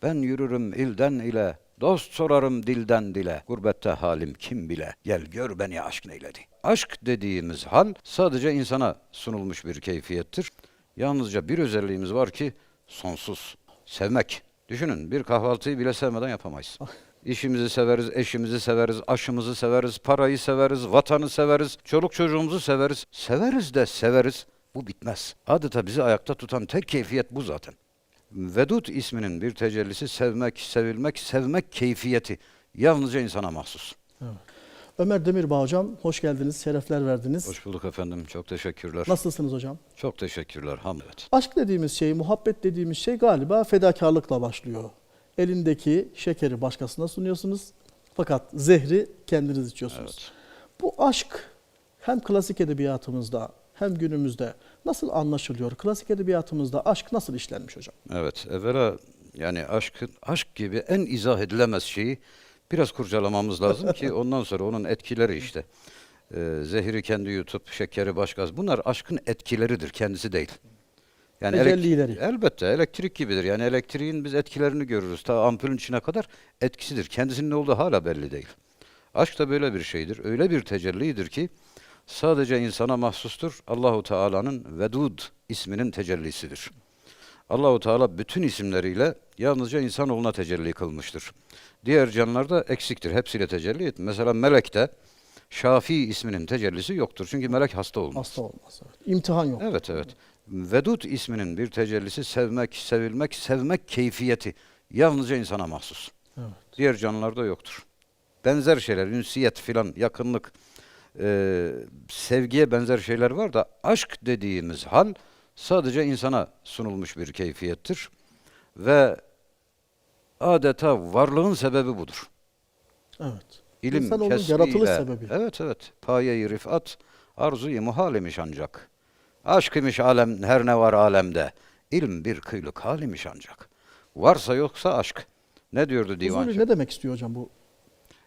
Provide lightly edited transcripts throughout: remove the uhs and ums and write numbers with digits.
Ben yürürüm ilden ile, dost sorarım dilden dile. Gurbette halim kim bile, gel gör beni aşk neyledi. Aşk dediğimiz hal sadece insana sunulmuş bir keyfiyettir. Yalnızca bir özelliğimiz var ki sonsuz. Sevmek. Düşünün, bir kahvaltıyı bile sevmeden yapamayız. İşimizi severiz, eşimizi severiz, aşımızı severiz, parayı severiz, vatanı severiz, çoluk çocuğumuzu severiz. Severiz de severiz. Bu bitmez. Adeta bizi ayakta tutan tek keyfiyet bu zaten. Vedud isminin bir tecellisi sevmek, sevilmek, sevmek keyfiyeti. Yalnızca insana mahsus. Evet. Ömer Demirbağ hocam, hoş geldiniz, şerefler verdiniz. Hoş bulduk efendim, çok teşekkürler. Nasılsınız hocam? Çok teşekkürler, hamdolsun. Aşk dediğimiz şey, muhabbet dediğimiz şey galiba fedakarlıkla başlıyor. Elindeki şekeri başkasına sunuyorsunuz fakat zehri kendiniz içiyorsunuz. Evet. Bu aşk hem klasik edebiyatımızda hem günümüzde nasıl anlaşılıyor? Klasik edebiyatımızda aşk nasıl işlenmiş hocam? Evet, evvela yani aşk gibi en izah edilemez şeyi biraz kurcalamamız lazım ki ondan sonra onun etkileri işte. Zehri kendi yutup şekeri başkası. Bunlar aşkın etkileridir, kendisi değil. Yani Tecellileri. elbette elektrik gibidir. Yani elektriğin biz etkilerini görürüz. Ta ampulün içine kadar etkisidir. Kendisinin ne olduğu hala belli değil. Aşk da böyle bir şeydir. Öyle bir tecellidir ki sadece insana mahsustur. Allahu Teala'nın Vedud isminin tecellisidir. Allahu Teala bütün isimleriyle yalnızca insanoğluna tecelli kılmıştır. Diğer canlılar da eksiktir. Hepsiyle tecelli et. Mesela melekte Şafi isminin tecellisi yoktur. Çünkü melek hasta olmaz. Hasta olmaz. Evet. İmtihan yok. Evet, evet. Vedud isminin bir tecellisi sevmek, sevilmek, sevmek keyfiyeti. Yalnızca insana mahsus. Evet. Diğer canlılarda yoktur. Benzer şeyler, ünsiyet filan, yakınlık, sevgiye benzer şeyler var da aşk dediğimiz hal sadece insana sunulmuş bir keyfiyettir. Ve adeta varlığın sebebi budur. Evet. İlim İnsanoğlunun kesbiyle, yaratılış sebebi. evet evet, paye-i rifat, arzu-i muhal imiş ancak. Aşk imiş alem, her ne var alemde. İlm bir kıylık hal imiş ancak. Varsa yoksa aşk. Ne diyordu divancı? Huzuri ne demek istiyor hocam bu?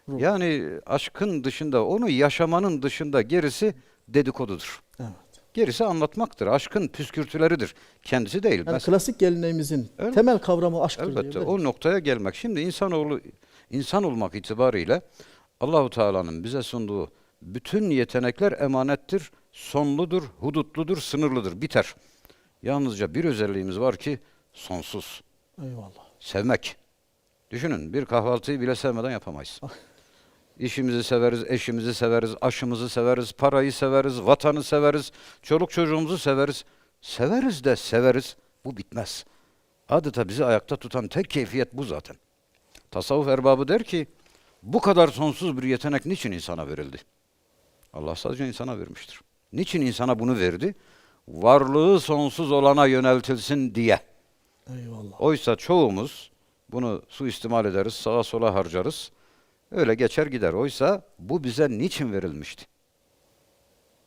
Ruh. Yani aşkın dışında, onu yaşamanın dışında gerisi dedikodudur. Evet. Gerisi anlatmaktır. Aşkın püskürtüleridir. Kendisi değil. Yani klasik geleneğimizin Evet. temel kavramı aşktır Elbette diyebilir o miyiz? noktaya gelmek. Şimdi insanoğlu insan olmak itibariyle Allahu Teala'nın bize sunduğu bütün yetenekler emanettir, sonludur, hudutludur, sınırlıdır. Biter. Yalnızca bir özelliğimiz var ki sonsuz. Eyvallah. Sevmek. Düşünün, bir kahvaltıyı bile sevmeden yapamayız. İşimizi severiz, eşimizi severiz, aşımızı severiz, parayı severiz, vatanı severiz, çoluk çocuğumuzu severiz. Severiz de severiz. Bu bitmez. Adeta bizi ayakta tutan tek keyfiyet bu zaten. Tasavvuf erbabı der ki, bu kadar sonsuz bir yetenek niçin insana verildi? Allah sadece insana vermiştir. Niçin insana bunu verdi? Varlığı sonsuz olana yöneltilsin diye. Eyvallah. Oysa çoğumuz bunu suistimal ederiz, sağa sola harcarız. Öyle geçer gider. Oysa bu bize niçin verilmişti?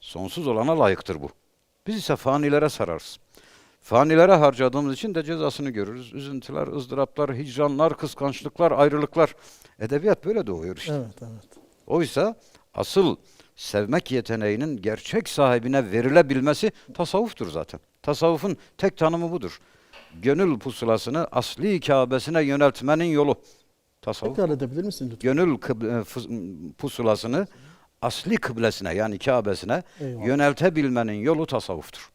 Sonsuz olana layıktır bu. Biz ise fanilere sararız. Fanilere harcadığımız için de cezasını görürüz. Üzüntüler, ızdıraplar, hicranlar, kıskançlıklar, ayrılıklar. Edebiyat böyle doğuyor işte. Evet, evet. Oysa asıl sevmek yeteneğinin gerçek sahibine verilebilmesi tasavvuftur zaten. Tasavvufun tek tanımı budur. Gönül pusulasını asli Kâbesine yöneltmenin yolu. Tasavvuf. Tekrar edebilir misin lütfen? Gönül pusulasını asli kıblesine yani Kâbesine Eyvallah. yöneltebilmenin yolu tasavvuftur.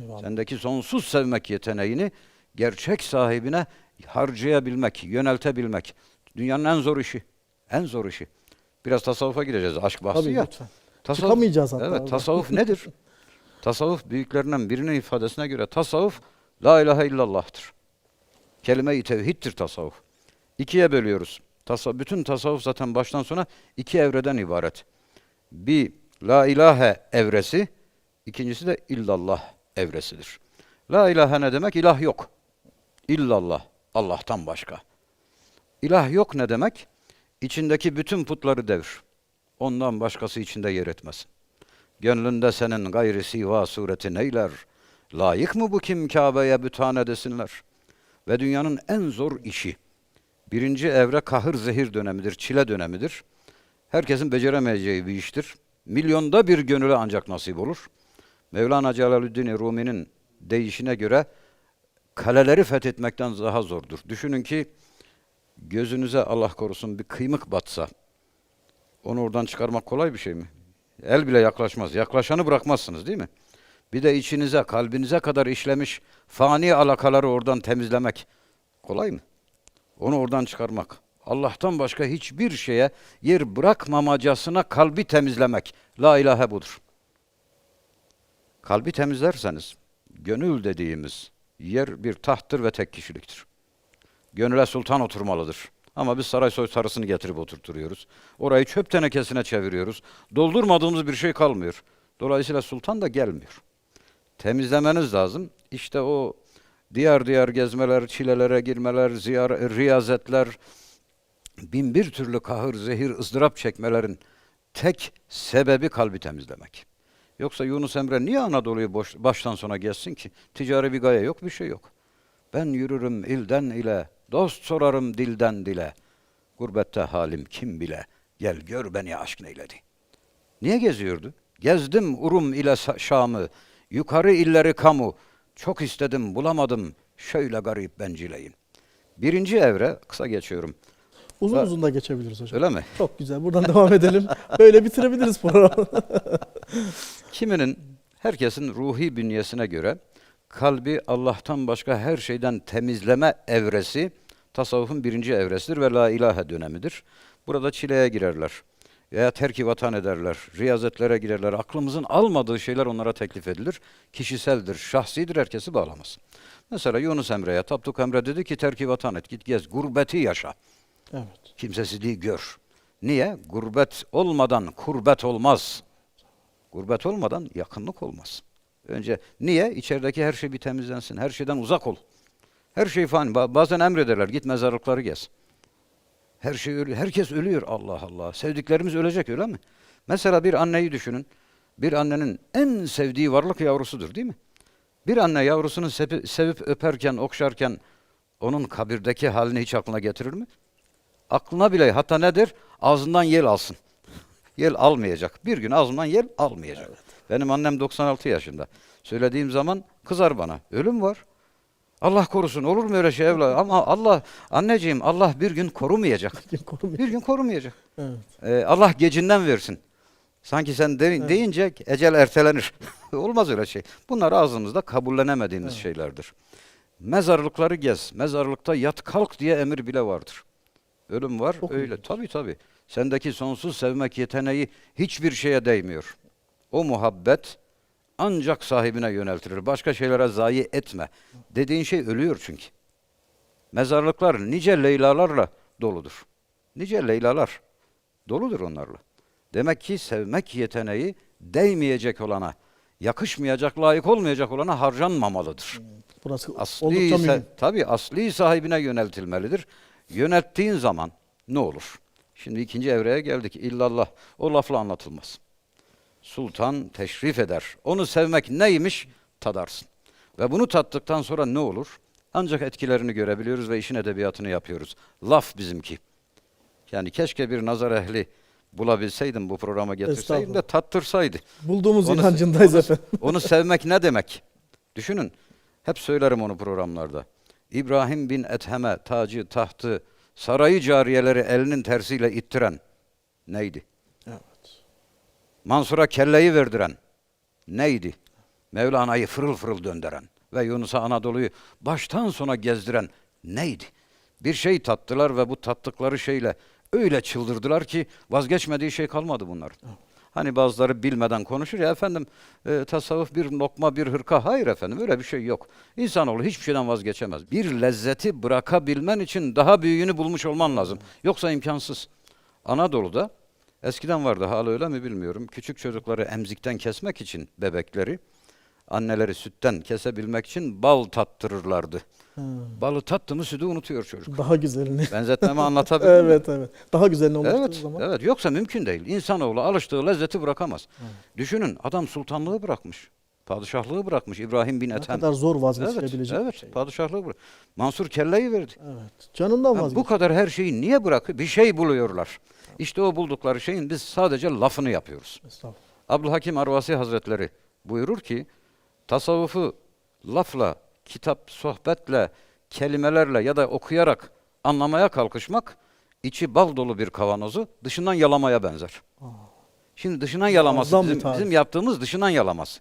Eyvallah. Sendeki sonsuz sevmek yeteneğini gerçek sahibine harcayabilmek, yöneltebilmek. Dünyanın en zor işi. En zor işi. Biraz tasavvufa gireceğiz. Aşk bahsi Tabii ya. lütfen. Tasavvuf, Çıkamayacağız hatta. evet, tasavvuf nedir? Tasavvuf büyüklerinden birinin ifadesine göre tasavvuf la ilahe illallah'tır. Kelime-i tevhiddir tasavvuf. İkiye bölüyoruz. Bütün tasavvuf zaten baştan sona iki evreden ibaret. Bir la ilahe evresi, ikincisi de illallah evresidir. La ilahe ne demek? İlah yok. İllallah, Allah'tan başka. İlah yok ne demek? İçindeki bütün putları devir. Ondan başkası içinde yer etmesin. Gönlünde senin gayri siva sureti neyler? Layık mı bu kim Kabe'ye bütane desinler? Ve dünyanın en zor işi. Birinci evre kahır zehir dönemidir, çile dönemidir. Herkesin beceremeyeceği bir iştir. Milyonda bir gönüle ancak nasip olur. Mevlana Celaleddin Rumi'nin deyişine göre kaleleri fethetmekten daha zordur. Düşünün ki gözünüze Allah korusun bir kıymık batsa, onu oradan çıkarmak kolay bir şey mi? El bile yaklaşmaz. Yaklaşanı bırakmazsınız değil mi? Bir de içinize, kalbinize kadar işlemiş fani alakaları oradan temizlemek kolay mı? Onu oradan çıkarmak. Allah'tan başka hiçbir şeye yer bırakmamacasına kalbi temizlemek. La ilahe budur. Kalbi temizlerseniz, gönül dediğimiz yer bir tahttır ve tek kişiliktir. Gönüle sultan oturmalıdır. Ama biz saray soysarısını getirip oturtuyoruz. Orayı çöp tenekesine çeviriyoruz. Doldurmadığımız bir şey kalmıyor. Dolayısıyla sultan da gelmiyor. Temizlemeniz lazım. İşte o diyar diyar gezmeler, çilelere girmeler, riyazetler, bin bir türlü kahır, zehir, ızdırap çekmelerin tek sebebi kalbi temizlemek. Yoksa Yunus Emre niye Anadolu'yu baştan sona gezsin ki? Ticari bir gaye yok, bir şey yok. Ben yürürüm ilden ile, dost sorarım dilden dile. Gurbette halim kim bile, gel gör beni aşk neyledi. Niye geziyordu? Gezdim Urum ile Şam'ı, yukarı illeri kamu. Çok istedim bulamadım, şöyle garip bencileyim. Birinci evre, kısa geçiyorum. Uzun uzun da geçebiliriz hocam. Öyle mi? Çok güzel. Buradan devam edelim. Böyle bitirebiliriz programı. Kiminin, herkesin ruhi bünyesine göre kalbi Allah'tan başka her şeyden temizleme evresi tasavvufun birinci evresidir ve la ilahe dönemidir. Burada çileye girerler veya terki vatan ederler, riyazetlere girerler. Aklımızın almadığı şeyler onlara teklif edilir. Kişiseldir, şahsidir, herkesi bağlamaz. Mesela Yunus Emre'ye, Tapduk Emre dedi ki terki vatan et, git gez, gurbeti yaşa. Evet. Kimsesizliği gör. Niye? Gurbet olmadan kurbet olmaz. Gurbet olmadan yakınlık olmaz. Önce niye? İçerideki her şey bir temizlensin. Her şeyden uzak ol. Her şey fani. Bazen emrederler. Git mezarlıkları gez. Her şey ölüyor. Herkes ölüyor. Allah Allah. Sevdiklerimiz ölecek öyle mi? Mesela bir anneyi düşünün. Bir annenin en sevdiği varlık yavrusudur değil mi? Bir anne yavrusunu sevip öperken, okşarken onun kabirdeki halini hiç aklına getirir mi? Aklına bile, hatta nedir? Ağzından yel alsın. Yel almayacak. Bir gün ağzından yel almayacak. Evet. Benim annem 96 yaşında. Söylediğim zaman kızar bana. Ölüm var. Allah korusun, olur mu öyle şey evladım? Ama Allah, anneciğim, Allah bir gün korumayacak. Bir gün korumayacak. Evet. Allah gecinden versin. Sanki sen deyince ecel ertelenir. Olmaz öyle şey. Bunlar ağzımızda kabullenemediğimiz şeylerdir. Mezarlıkları gez. Mezarlıkta yat kalk diye emir bile vardır. Ölüm var. Çok öyle. ilginç. Tabii. Sendeki sonsuz sevmek yeteneği hiçbir şeye değmiyor. O muhabbet ancak sahibine yöneltilir. Başka şeylere zayi etme. Dediğin şey ölüyor çünkü. Mezarlıklar nice Leylalarla doludur. Nice Leylalar doludur onlarla. Demek ki sevmek yeteneği değmeyecek olana, yakışmayacak, layık olmayacak olana harcanmamalıdır. Burası oldukça mühim. Tabii asli sahibine yöneltilmelidir. Yönelttiğin zaman ne olur? Şimdi ikinci evreye geldik. İllallah. O lafla anlatılmaz. Sultan teşrif eder. Onu sevmek neymiş? Tadarsın. Ve bunu tattıktan sonra ne olur? Ancak etkilerini görebiliyoruz ve işin edebiyatını yapıyoruz. Laf bizimki. Yani keşke bir nazar ehli bulabilseydim, bu programa getirseydim de tattırsaydı. Bulduğumuz inancındayız efendim. Onu sevmek ne demek? Düşünün. Hep söylerim onu programlarda. İbrahim bin Ethem'e tacı, tahtı, sarayı cariyeleri elinin tersiyle ittiren neydi? Evet. Mansur'a kelleyi verdiren neydi? Mevlana'yı fırıl fırıl döndüren ve Yunus'a Anadolu'yu baştan sona gezdiren neydi? Bir şey tattılar ve bu tattıkları şeyle öyle çıldırdılar ki vazgeçmediği şey kalmadı bunların. Hani bazıları bilmeden konuşur ya efendim, tasavvuf bir lokma bir hırka. Hayır efendim, öyle bir şey yok. İnsanoğlu hiçbir şeyden vazgeçemez. Bir lezzeti bırakabilmen için daha büyüğünü bulmuş olman lazım. Yoksa imkansız. Anadolu'da eskiden vardı, hala öyle mi bilmiyorum. Küçük çocukları emzikten kesmek için bebekleri, anneleri sütten kesebilmek için bal tattırırlardı. Balı tattı mı sütü unutuyor çocuk. Daha güzelini. Benzetmemi anlatabildim mi? Evet. Daha güzelini ulaştığı zaman. Evet. Yoksa mümkün değil. İnsanoğlu alıştığı lezzeti bırakamaz. Düşünün, adam sultanlığı bırakmış. Padişahlığı bırakmış İbrahim bin Ne Ethem. kadar zor vazgeçilebilecek bir Evet, şey. padişahlığı bırak. Mansur kelleyi verdi. Evet. Canından vazgeç. Bu kadar her şeyi niye bırakıyor? Bir şey buluyorlar. İşte o buldukları şeyin biz sadece lafını yapıyoruz. Estağfurullah. Abdülhakim Arvasi Hazretleri buyurur ki, tasavvufu lafla kitap, sohbetle, kelimelerle ya da okuyarak anlamaya kalkışmak, içi bal dolu bir kavanozu dışından yalamaya benzer. Şimdi dışından yalaması, Muazzam bir tarif. bizim yaptığımız dışından yalaması.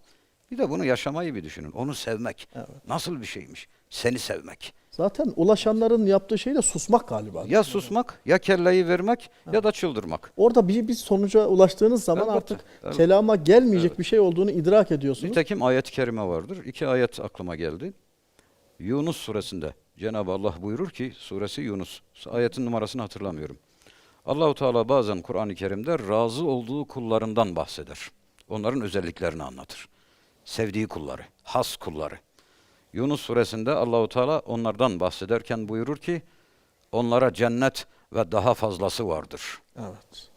Bir de bunu yaşamayı bir düşünün. Onu sevmek. Evet. Nasıl bir şeymiş? Seni sevmek. Zaten ulaşanların yaptığı şey de susmak galiba. Ya susmak, ya kelleyi vermek, ya da çıldırmak. Orada bir sonuca ulaştığınız zaman Elbette, artık elbette. kelama gelmeyecek bir şey olduğunu idrak ediyorsunuz. Nitekim ayet-i kerime vardır. 2 ayet aklıma geldi. Yunus suresinde Cenab-ı Allah buyurur ki, suresi Yunus, ayetin numarasını hatırlamıyorum. Allahu Teala bazen Kur'an-ı Kerim'de razı olduğu kullarından bahseder. Onların özelliklerini anlatır. Sevdiği kulları, has kulları. Yunus suresinde Allahu Teala onlardan bahsederken buyurur ki, onlara cennet ve daha fazlası vardır. Evet.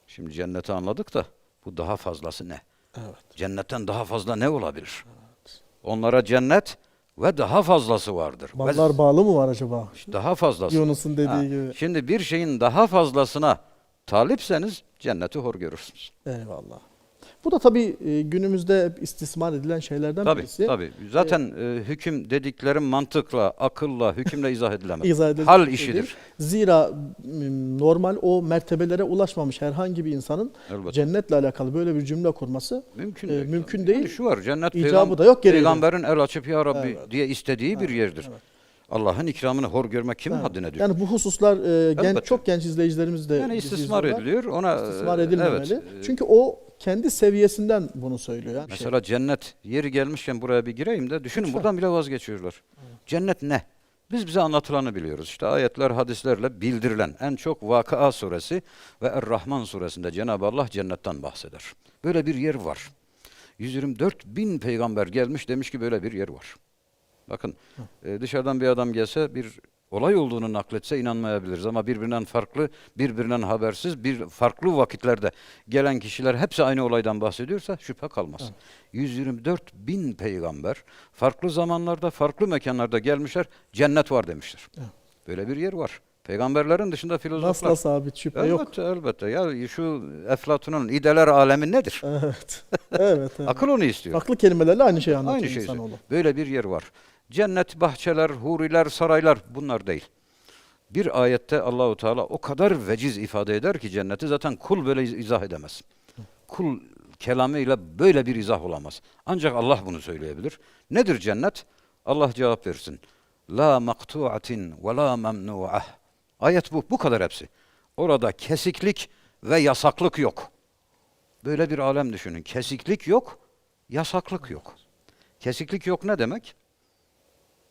Şimdi cenneti anladık da bu daha fazlası ne? Evet. Cennetten daha fazla ne olabilir? Onlara cennet ve daha fazlası vardır. Ballar bağlı mı var acaba? Daha fazlası. Yunus'un dediği Ha, gibi. Şimdi bir şeyin daha fazlasına talipseniz cenneti hor görürsünüz. Eyvallah. Bu da tabii günümüzde istismar edilen şeylerden Tabii, birisi. tabii. Zaten hüküm dediklerim mantıkla, akılla, hükümle izah edilemez. İzah edilecek Hal bir şey işidir. değil. Zira normal o mertebelere ulaşmamış herhangi bir insanın Elbette. cennetle alakalı böyle bir cümle kurması Mümkün değil. Mümkün Yani değil. şu var, cennet İcabı da yok gereği. peygamberin el açıp ya Rabbi Evet. diye istediği bir yerdir. evet. Allah'ın ikramını hor görmek kimin Evet. haddine diyor? Yani bu hususlar Elbette. çok genç izleyicilerimiz de Yani bizi istismar izliyorlar. ediliyor. Ona İstismar edilmemeli. evet. Çünkü o kendi seviyesinden bunu söylüyor. Yani Mesela cennet, yeri gelmişken buraya bir gireyim de düşünün, Lütfen. buradan bile vazgeçiyorlar. Cennet ne? Biz bize anlatılanı biliyoruz. İşte ayetler, hadislerle bildirilen en çok Vakıa suresi ve Er-Rahman suresinde Cenab-ı Allah cennetten bahseder. Böyle bir yer var. 124 bin peygamber gelmiş demiş ki böyle bir yer var. Bakın dışarıdan bir adam gelse bir olay olduğunu nakletse inanmayabiliriz ama birbirinden farklı, birbirinden habersiz, farklı vakitlerde gelen kişiler hepsi aynı olaydan bahsediyorsa şüphe kalmaz. Evet. 124 bin peygamber farklı zamanlarda, farklı mekanlarda gelmişler, cennet var demişler. Evet. Böyle bir yer var. Peygamberlerin dışında filozoflar. Nasla sabit şüphe yok. Elbette, elbette. Ya şu Eflatun'un ideler alemi nedir? Evet. Evet. evet. Akıl onu istiyor. Farklı kelimelerle aynı şeyi anlatıyor Aynı şey. insanoğlu. Böyle bir yer var. Cennet, bahçeler, huriler, saraylar bunlar değil. Bir ayette Allahu Teala o kadar veciz ifade eder ki cenneti zaten kul böyle izah edemez. Kul kelamıyla böyle bir izah olamaz. Ancak Allah bunu söyleyebilir. Nedir cennet? Allah cevap versin. La maktu'atin ve la memnu'ah. Ayet bu. Bu kadar hepsi. Orada kesiklik ve yasaklık yok. Böyle bir alem düşünün. Kesiklik yok, yasaklık yok. Kesiklik yok ne demek?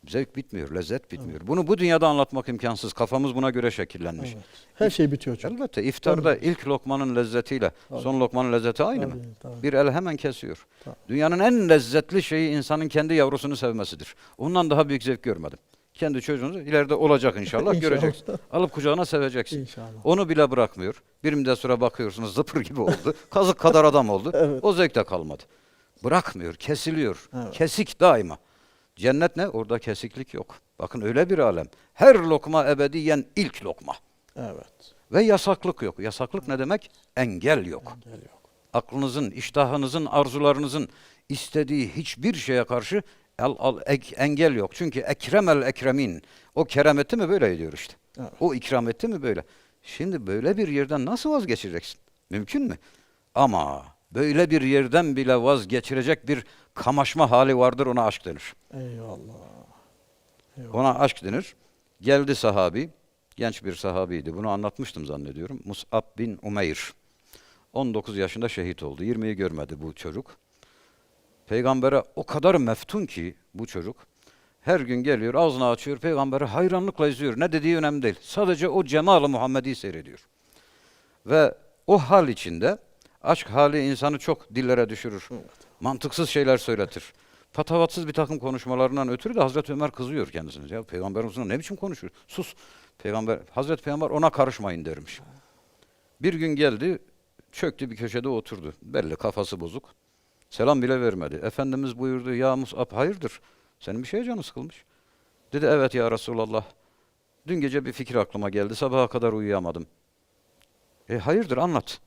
Zevk bitmiyor, lezzet bitmiyor. Bunu bu dünyada anlatmak imkansız. Kafamız buna göre şekillenmiş. Evet. Her şey bitiyor çünkü. Elbette iftarda ilk lokmanın lezzetiyle son lokmanın lezzeti aynı mı? Tabii, tabii. Bir el hemen kesiyor. Tabii. Dünyanın en lezzetli şeyi insanın kendi yavrusunu sevmesidir. Ondan daha büyük zevk görmedim. Kendi çocuğunuzu ileride olacak inşallah, İnşallah. göreceksin. Alıp kucağına seveceksin. İnşallah. Onu bile bırakmıyor. Bir müddet sonra bakıyorsunuz zıpır gibi oldu. Kazık kadar adam oldu. Evet. O zevk de kalmadı. Bırakmıyor, kesiliyor. Evet. Kesik daima. Cennet ne? Orada kesiklik yok. Bakın öyle bir alem. Her lokma ebediyen ilk lokma. Evet. Ve yasaklık yok. Yasaklık ne demek? Engel yok. Engel yok. Aklınızın, iştahınızın, arzularınızın istediği hiçbir şeye karşı engel yok. Çünkü ekremel ekremin. O kerem etti mi böyle ediyor işte. Evet. O ikram etti mi böyle. Şimdi böyle bir yerden nasıl vazgeçeceksin? Mümkün mü? Ama böyle bir yerden bile vazgeçirecek bir kamaşma hali vardır, ona aşk denir. Eyvallah. Ona aşk denir. Geldi sahabi, genç bir sahabiydi. Bunu anlatmıştım zannediyorum. Mus'ab bin Umeyr. 19 yaşında şehit oldu. 20'yi görmedi bu çocuk. Peygambere o kadar meftun ki bu çocuk. Her gün geliyor, ağzını açıyor, peygamberi hayranlıkla izliyor. Ne dediği önemli değil. Sadece o cemal-i Muhammed'i seyrediyor. Ve o hal içinde, aşk hali insanı çok dillere düşürür. Evet. Mantıksız şeyler söyletir. Patavatsız bir takım konuşmalarından ötürü de Hazreti Ömer kızıyor kendisine. Ya Peygamberimizin ne biçim konuşuyor? Sus. Hazreti Peygamber ona karışmayın dermiş. Bir gün geldi, çöktü bir köşede oturdu. Belli kafası bozuk. Selam bile vermedi. Efendimiz buyurdu, ya Mus'ab hayırdır? Senin bir şeye canı sıkılmış. Dedi, evet ya Resulallah. Dün gece bir fikir aklıma geldi, sabaha kadar uyuyamadım. Hayırdır, anlat.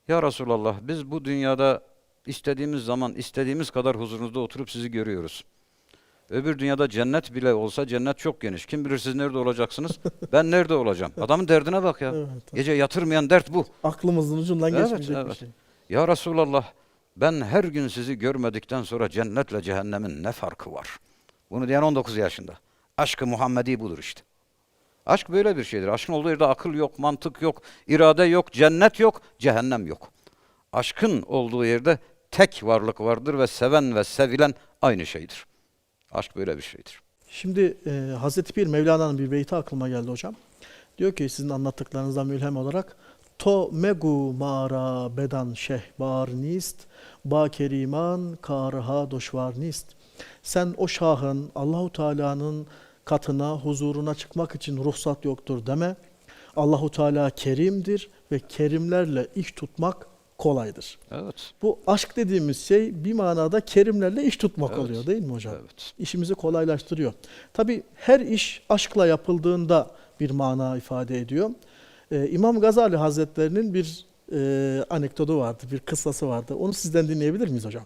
Ya Resulallah, biz bu dünyada istediğimiz zaman, istediğimiz kadar huzurunuzda oturup sizi görüyoruz. Öbür dünyada cennet bile olsa cennet çok geniş. Kim bilir siz nerede olacaksınız? Ben nerede olacağım? Adamın derdine bak ya. Evet. Gece yatırmayan dert bu. Aklımızın ucundan Evet, geçmeyecek bir evet. şey. Ya Resulallah, ben her gün sizi görmedikten sonra cennetle cehennemin ne farkı var? Bunu diyen 19 yaşında. Aşkı Muhammedi budur işte. Aşk böyle bir şeydir. Aşkın olduğu yerde akıl yok, mantık yok, irade yok, cennet yok, cehennem yok. Aşkın olduğu yerde tek varlık vardır ve seven ve sevilen aynı şeydir. Aşk böyle bir şeydir. Şimdi Hazreti Pir Mevlana'nın bir beyti aklıma geldi hocam. Diyor ki sizin anlattıklarınızdan mülhem olarak to megu mara bedan şehbar nist ba keriman karha doşvar nist. Sen o şahın Allahu Teala'nın katına, huzuruna çıkmak için ruhsat yoktur deme. Allahu Teala kerimdir ve kerimlerle iş tutmak kolaydır. Evet. Bu aşk dediğimiz şey bir manada kerimlerle iş tutmak Evet. oluyor değil mi hocam? Evet. İşimizi kolaylaştırıyor. Tabii her iş aşkla yapıldığında bir mana ifade ediyor. İmam Gazali Hazretlerinin bir anekdotu vardı, bir kıssası vardı. Onu sizden dinleyebilir miyiz hocam?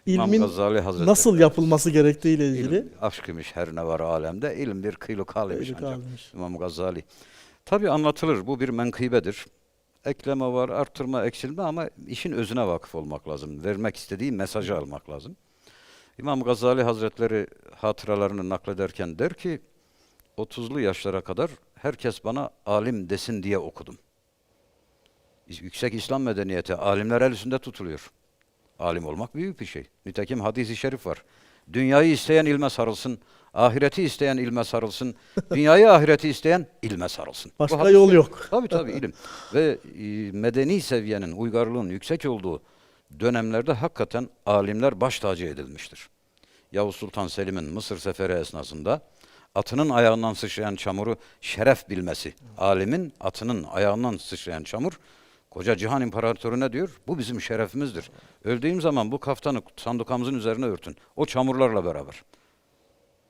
İmam İlmin Gazali Hazretleri. nasıl yapılması gerektiğiyle ilgili. İlim aşk imiş her ne var alemde. İlim bir kıylı kal imiş Kıylı ancak. kalmış. İmam Gazali. Tabi anlatılır. Bu bir menkıbedir. Ekleme var, arttırma, eksilme ama işin özüne vakıf olmak lazım. Vermek istediği mesajı almak lazım. İmam Gazali Hazretleri hatıralarını naklederken der ki 30'lu yaşlara kadar herkes bana alim desin diye okudum. Yüksek İslam medeniyeti alimler el üstünde tutuluyor. Alim olmak büyük bir şey. Nitekim hadis-i şerif var. Dünyayı isteyen ilme sarılsın, ahireti isteyen ilme sarılsın, dünyayı ahireti isteyen ilme sarılsın. Başka hadis- yol yok. Tabii ilim. Ve medeni seviyenin, uygarlığın yüksek olduğu dönemlerde hakikaten alimler baş tacı edilmiştir. Yavuz Sultan Selim'in Mısır seferi esnasında atının ayağından sıçrayan çamuru şeref bilmesi. Alimin atının ayağından sıçrayan çamur, koca cihan imparatoru ne diyor? Bu bizim şerefimizdir. Öldüğüm zaman bu kaftanı sandukamızın üzerine örtün. O çamurlarla beraber.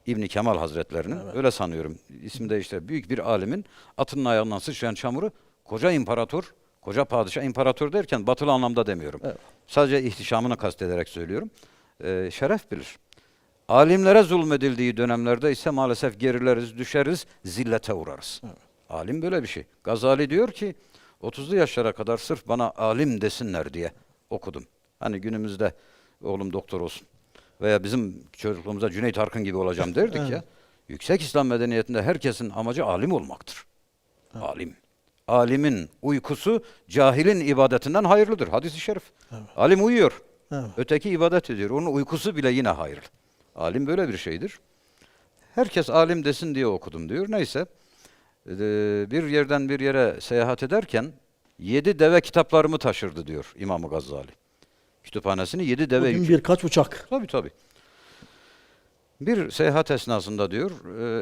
İbn Kemal Hazretlerinin öyle sanıyorum. İsmi de işte büyük bir alimin atının ayağından sıçrayan çamuru koca imparator, koca padişah, imparator derken batılı anlamda demiyorum. Evet. Sadece ihtişamını kastederek söylüyorum. Şeref bilir. Alimlere zulmedildiği dönemlerde ise maalesef gerileriz, düşeriz, zillete uğrarız. Evet. Alim böyle bir şey. Gazali diyor ki 30'lu yaşlara kadar sırf bana alim desinler diye okudum. Hani günümüzde oğlum doktor olsun veya bizim çocukluğumuzda Cüneyt Arkın gibi olacağım derdik ya. Evet. Yüksek İslam medeniyetinde herkesin amacı alim olmaktır. Alim. Alimin uykusu cahilin ibadetinden hayırlıdır. Hadis-i şerif. Evet. Alim uyuyor. Evet. Öteki ibadet ediyor. Onun uykusu bile yine hayırlı. Alim böyle bir şeydir. Herkes alim desin diye okudum diyor. Neyse. Bir yerden bir yere seyahat ederken 7 deve kitaplarımı taşırdı diyor İmam Gazali. Kütüphanesini 7 deve Bugün yüklü. birkaç uçak. Tabii. Bir seyahat esnasında diyor,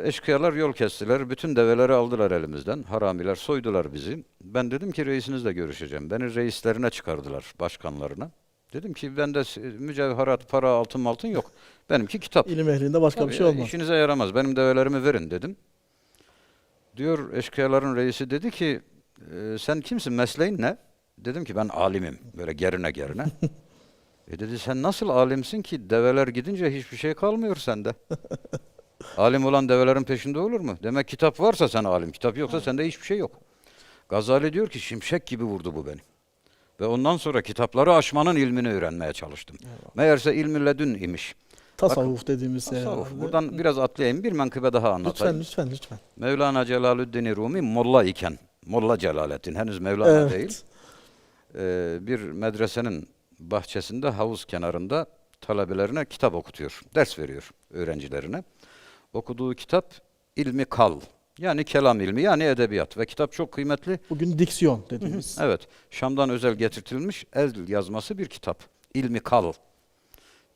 eşkıyalar yol kestiler, bütün develeri aldılar elimizden, haramiler soydular bizi. Ben dedim ki reisinizle görüşeceğim. Beni reislerine çıkardılar, başkanlarına. Dedim ki bende mücevherat, para, altın yok. Benimki kitap. İlim ehlinde başka Tabii bir şey olmaz. İşinize yaramaz, benim develerimi verin dedim. Diyor eşkıyaların reisi dedi ki, sen kimsin, mesleğin ne? Dedim ki ben alimim, böyle gerine. Dedi sen nasıl alimsin ki develer gidince hiçbir şey kalmıyor sende. Alim olan develerin peşinde olur mu? Demek kitap varsa sen alim, kitap yoksa sende hiçbir şey yok. Gazali diyor ki şimşek gibi vurdu bu beni. Ve ondan sonra kitapları aşmanın ilmini öğrenmeye çalıştım. Meğerse ilmi ledün imiş. Tasavvuf dediğimiz şey. Tasavvuf. herhalde. Buradan biraz atlayayım, bir menkıbe daha anlatayım. Lütfen. Mevlana Celaleddin Rumi molla iken, Molla Celaleddin henüz Mevlana Evet. değil. Bir medresenin bahçesinde havuz kenarında talebelerine kitap okutuyor. Ders veriyor öğrencilerine. Okuduğu kitap ilmi kal. Yani kelam ilmi yani edebiyat ve kitap çok kıymetli. Bugün diksiyon dediğimiz. Evet. Şam'dan özel getirtilmiş el yazması bir kitap. İlmi kal.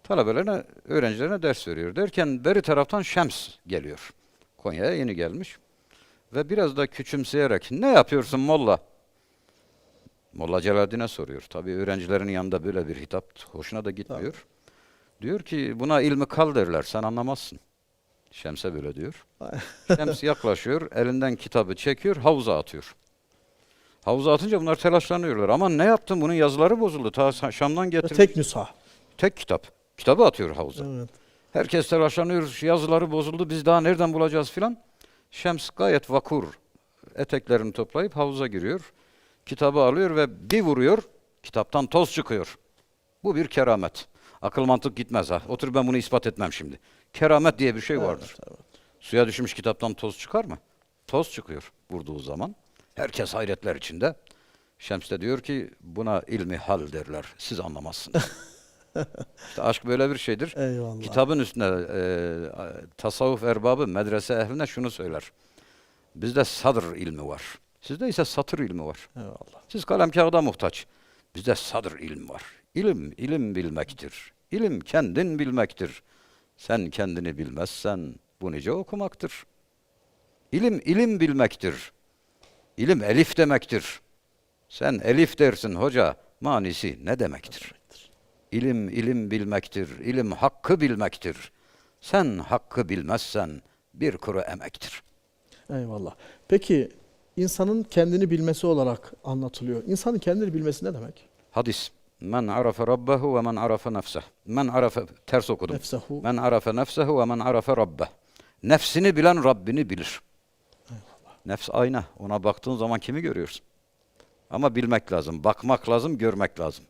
Talebelerine, öğrencilerine ders veriyor. Derken beri taraftan Şems geliyor. Konya'ya yeni gelmiş. Ve biraz da küçümseyerek ne yapıyorsun molla? Molla Celaleddin'e soruyor. Tabii öğrencilerin yanında böyle bir hitap hoşuna da gitmiyor. Diyor ki buna ilmi kal derler sen anlamazsın. Şems'e böyle diyor. Şems yaklaşıyor, elinden kitabı çekiyor, havuza atıyor. Havuza atınca bunlar telaşlanıyorlar. Aman ne yaptın bunun yazıları bozuldu. Ta Şam'dan getirmiş. Tek nüsha. Tek kitap. Kitabı atıyor havuza. Evet. Herkes telaşlanıyor, yazıları bozuldu, biz daha nereden bulacağız filan. Şems gayet vakur, eteklerini toplayıp havuza giriyor. Kitabı alıyor ve bir vuruyor, kitaptan toz çıkıyor. Bu bir keramet. Akıl mantık gitmez ha. Otur ben bunu ispat etmem şimdi. Keramet diye bir şey vardır. Evet, evet. Suya düşmüş kitaptan toz çıkar mı? Toz çıkıyor vurduğu zaman. Herkes hayretler içinde. Şems de diyor ki buna ilmi hal derler. Siz anlamazsınız. İşte aşk böyle bir şeydir. Eyvallah. Kitabın üstüne tasavvuf erbabı medrese ehline şunu söyler. Bizde sadr ilmi var. Sizde ise satır ilmi var. Eyvallah. Siz kalem kağıda muhtaç. Bizde sadr ilmi var. İlim, ilim bilmektir. İlim kendin bilmektir. Sen kendini bilmezsen bu nice okumaktır. İlim, ilim bilmektir. İlim elif demektir. Sen elif dersin hoca, manisi ne demektir? İlim, ilim bilmektir. İlim hakkı bilmektir. Sen hakkı bilmezsen bir kuru emektir. Eyvallah. Peki insanın kendini bilmesi olarak anlatılıyor. İnsanın kendini bilmesi ne demek? Hadis. Men arafe rabbehu ve men arafe nefseh. Men arafe, ters okudum. Nefsehu. Men arafe nefsehu ve men arafe rabbeh. Nefsini bilen Rabbini bilir. Nefs ayna. Ona baktığın zaman kimi görüyorsun? Ama bilmek lazım, bakmak lazım, görmek lazım.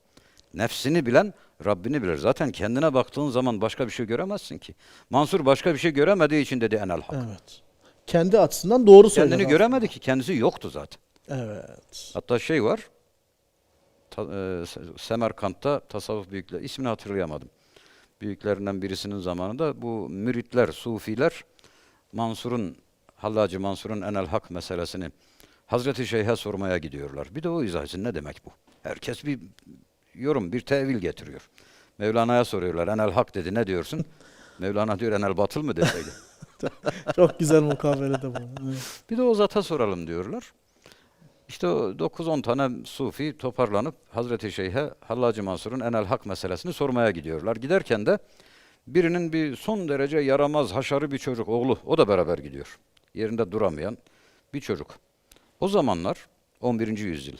Nefsini bilen Rabbini bilir. Zaten kendine baktığın zaman başka bir şey göremezsin ki. Mansur başka bir şey göremediği için dedi enel hak. Evet. Kendi açısından doğru söyledi. Kendini aslında. göremedi ki, kendisi yoktu zaten. Evet. Hatta şey var, Semerkant'ta tasavvuf büyükleri, ismini hatırlayamadım. Büyüklerinden birisinin zamanında bu müritler, sufiler Hallacı Mansur'un enel hak meselesini Hazreti Şeyh'e sormaya gidiyorlar. Bir de o izah etsin ne demek bu? Herkes bir yorum, bir tevil getiriyor. Mevlana'ya soruyorlar. Enel hak dedi. Ne diyorsun? Mevlana diyor enel batıl mı deseydi. Çok güzel mukavele de bu. Evet. Bir de o zata soralım diyorlar. İşte o 9-10 tane sufi toparlanıp Hazreti Şeyh'e Hallacı Mansur'un enel hak meselesini sormaya gidiyorlar. Giderken de birinin bir son derece yaramaz, haşarı bir çocuk, oğlu, o da beraber gidiyor. Yerinde duramayan bir çocuk. O zamanlar 11. yüzyıl.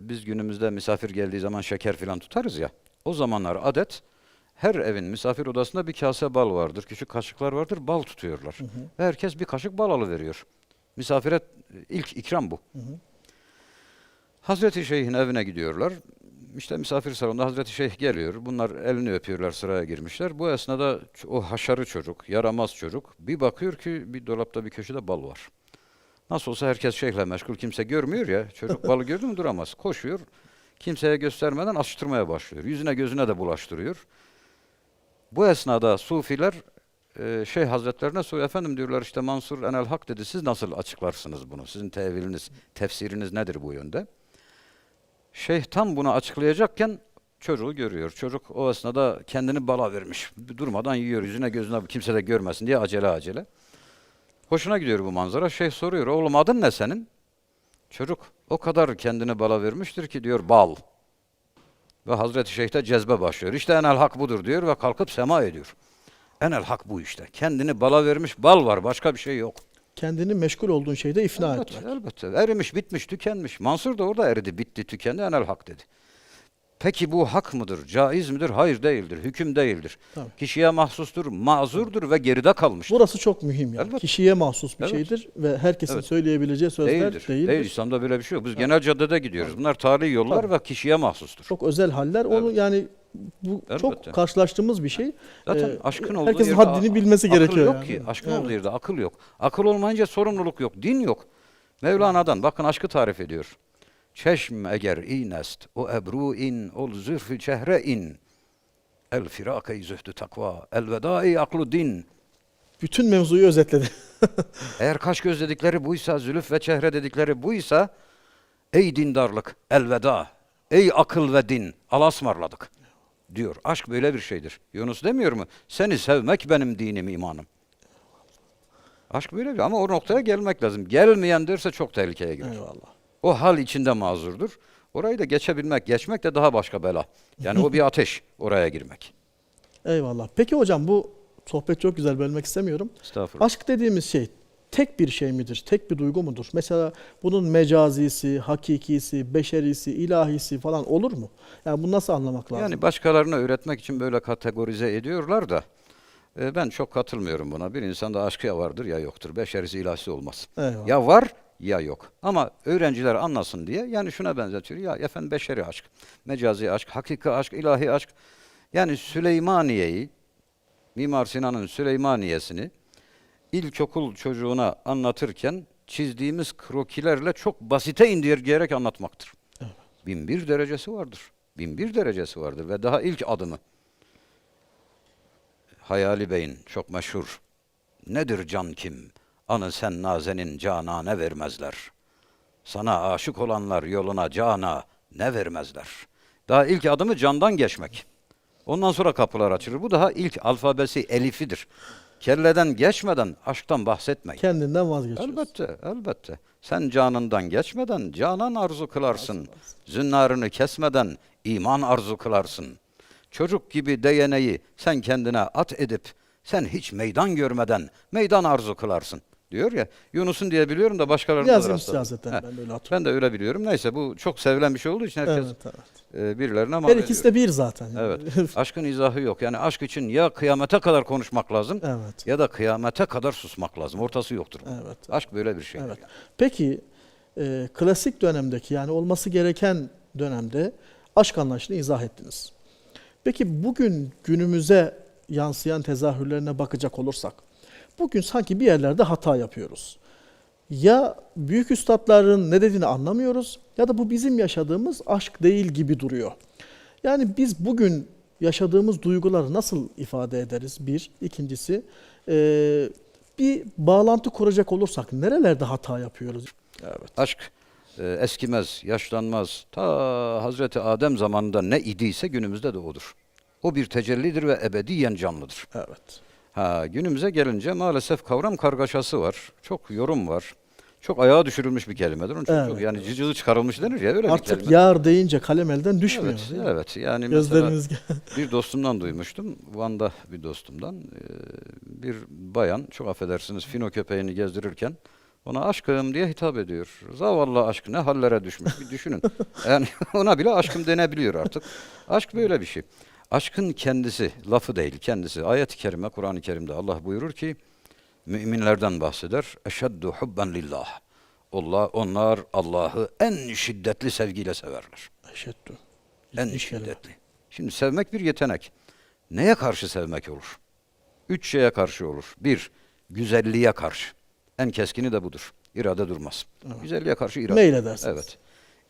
Biz günümüzde misafir geldiği zaman şeker filan tutarız ya. O zamanlar adet her evin misafir odasında bir kase bal vardır. Küçük kaşıklar vardır. Bal tutuyorlar. Ve herkes bir kaşık bal alıveriyor. Misafire ilk ikram bu. Hazreti Şeyh'in evine gidiyorlar. İşte misafir salonunda Hazreti Şeyh geliyor. Bunlar elini öpüyorlar, sıraya girmişler. Bu esnada o haşarı çocuk, yaramaz çocuk bir bakıyor ki bir dolapta bir köşede bal var. Nasıl olsa herkes şeyhle meşgul, kimse görmüyor ya. Çocuk balı gördü mü duramaz. Koşuyor, kimseye göstermeden atıştırmaya başlıyor. Yüzüne gözüne de bulaştırıyor. Bu esnada sufiler Şeyh Hazretlerine soruyor. Efendim diyorlar işte Mansur enel hak dedi. Siz nasıl açıklarsınız bunu? Sizin teviliniz, tefsiriniz nedir bu yönde? Şeyh tam bunu açıklayacakken çocuğu görüyor. Çocuk o esnada kendini bala vermiş. Durmadan yiyor. Yüzüne gözüne kimse de görmesin diye acele acele. Hoşuna gidiyor bu manzara. Şeyh soruyor. Oğlum adın ne senin? Çocuk o kadar kendini bala vermiştir ki diyor bal. Ve Hazreti Şeyh'te cezbe başlıyor. İşte enel hak budur diyor ve kalkıp sema ediyor. Enel hak bu işte. Kendini bala vermiş bal var. Başka bir şey yok. Kendini meşgul olduğun şeyde ifna Elbette, etmek. elbette. Erimiş, bitmiş, tükenmiş. Mansur da orada eridi, bitti, tükendi. Enel hak dedi. Peki bu hak mıdır? Caiz midir? Hayır değildir. Hüküm değildir. Tabii. Kişiye mahsustur, mazurdur ve geride kalmıştır. Burası çok mühim yani. Elbette. Kişiye mahsus bir Evet. şeydir ve herkesin Evet. söyleyebileceği sözler Değildir. değildir. Değil. İslam'da böyle bir şey yok. Biz genel caddede gidiyoruz. Bunlar tarihi yollar Tabii. ve kişiye mahsustur. Çok özel haller. Onu yani bu Elbette. çok karşılaştığımız bir şey. Zaten Ee, aşkın olduğu herkesin yerde haddini bilmesi akıl gerekiyor yok yani. ki. Aşkın Evet. olduğu yerde akıl yok. Akıl olmayınca sorumluluk yok. Din yok. Mevlana'dan bakın aşkı tarif ediyor. Çeşm eğer inest o ebru in ol zülfü çehre in el firake zühdü takva el vedai aklu din. Bütün mevzuyu özetledi. Eğer kaş göz dedikleri buysa, zülüf ve çehre dedikleri buysa, ey dindarlık, elveda, ey akıl ve din, alasmarladık diyor. Aşk böyle bir şeydir. Yunus demiyor mu? Seni sevmek benim dinim, imanım. Aşk böyle bir ama o noktaya gelmek lazım. Gelmeyen derse çok tehlikeye girer. Eyvallah. O hal içinde mazurdur. Orayı da geçmek de daha başka bela. Yani o bir ateş, oraya girmek. Eyvallah. Peki hocam bu sohbet çok güzel, bölmek istemiyorum. Estağfurullah. Aşk dediğimiz şey tek bir şey midir? Tek bir duygu mudur? Mesela bunun mecazisi, hakikisi, beşerisi, ilahisi falan olur mu? Yani bunu nasıl anlamak lazım? Yani başkalarına öğretmek için böyle kategorize ediyorlar da ben çok katılmıyorum buna. Bir insanda aşkı ya vardır ya yoktur. Beşerisi ilahisi olmaz. Eyvallah. Ya var ya yok. Ama öğrenciler anlasın diye yani şuna benzetiyor. Ya efendim beşeri aşk, mecazi aşk, hakiki aşk, ilahi aşk. Yani Süleymaniye'yi, Mimar Sinan'ın Süleymaniyesini ilkokul çocuğuna anlatırken çizdiğimiz krokilerle çok basite indirgeyerek anlatmaktır. Evet. 1001 derecesi vardır. 1001 derecesi vardır ve daha ilk adımı. Hayali Bey'in çok meşhur. Nedir can kim? Anı sen nazenin cana ne vermezler. Sana aşık olanlar yoluna cana ne vermezler. Daha ilk adımı candan geçmek. Ondan sonra kapılar açılır. Bu daha ilk alfabesi elifidir. Kelleden geçmeden aşktan bahsetmeyin. Kendinden vazgeçiyorsun. Elbette, elbette. Sen canından geçmeden canan arzu kılarsın. Zünnarını kesmeden iman arzu kılarsın. Çocuk gibi değeneği sen kendine at edip sen hiç meydan görmeden meydan arzu kılarsın. Diyor ya. Yunus'un diye biliyorum da başkalarının da Yazayım rastladım. size Hazretleri, He, ben de öyle hatırlıyorum. ben de öyle biliyorum. Neyse bu çok sevilen bir şey olduğu için herkes Evet, birilerine mal Her ediyor. ikisi de bir zaten. Evet. Aşkın izahı yok. Yani aşk için ya kıyamete kadar konuşmak lazım Evet. ya da kıyamete kadar susmak lazım. Ortası yoktur. Evet. Aşk böyle bir şey. Evet. Peki klasik dönemdeki yani olması gereken dönemde aşk anlayışını izah ettiniz. Peki bugün günümüze yansıyan tezahürlerine bakacak olursak bugün sanki bir yerlerde hata yapıyoruz. Ya büyük üstadların ne dediğini anlamıyoruz ya da bu bizim yaşadığımız aşk değil gibi duruyor. Yani biz bugün yaşadığımız duyguları nasıl ifade ederiz? Bir. İkincisi bir bağlantı kuracak olursak nerelerde hata yapıyoruz? Evet. Aşk eskimez, yaşlanmaz. Ta Hazreti Adem zamanında ne idiyse günümüzde de odur. O bir tecellidir ve ebediyen canlıdır. Evet. Günümüze gelince maalesef kavram kargaşası var. Çok yorum var. Çok ayağa düşürülmüş bir kelimedir. Onun için Evet. çok yani cıcığı çıkarılmış denir ya öyle bir Artık kelime. yar deyince kalem elden düşmüyor. Evet, değil mi? evet. Yani Gözlerimiz mesela bir dostumdan duymuştum. Van'da bir dostumdan. Bir bayan, çok affedersiniz, fino köpeğini gezdirirken ona aşkım diye hitap ediyor. Zavallı aşk ne hallere düşmüş bir düşünün. Yani ona bile aşkım denebiliyor artık. Aşk böyle bir şey. Aşkın kendisi, lafı değil kendisi. Ayet-i kerime, Kur'an-ı Kerim'de Allah buyurur ki, müminlerden bahseder. Eşeddu hubben lillah. Onlar Allah'ı en şiddetli sevgiyle severler. Eşeddü. En İlginç kelime. şiddetli. Şimdi sevmek bir yetenek. Neye karşı sevmek olur? 3 şeye karşı olur. 1, güzelliğe karşı. En keskini de budur. İrade durmaz. Evet. Güzelliğe karşı irade. Meyledersiniz. Evet.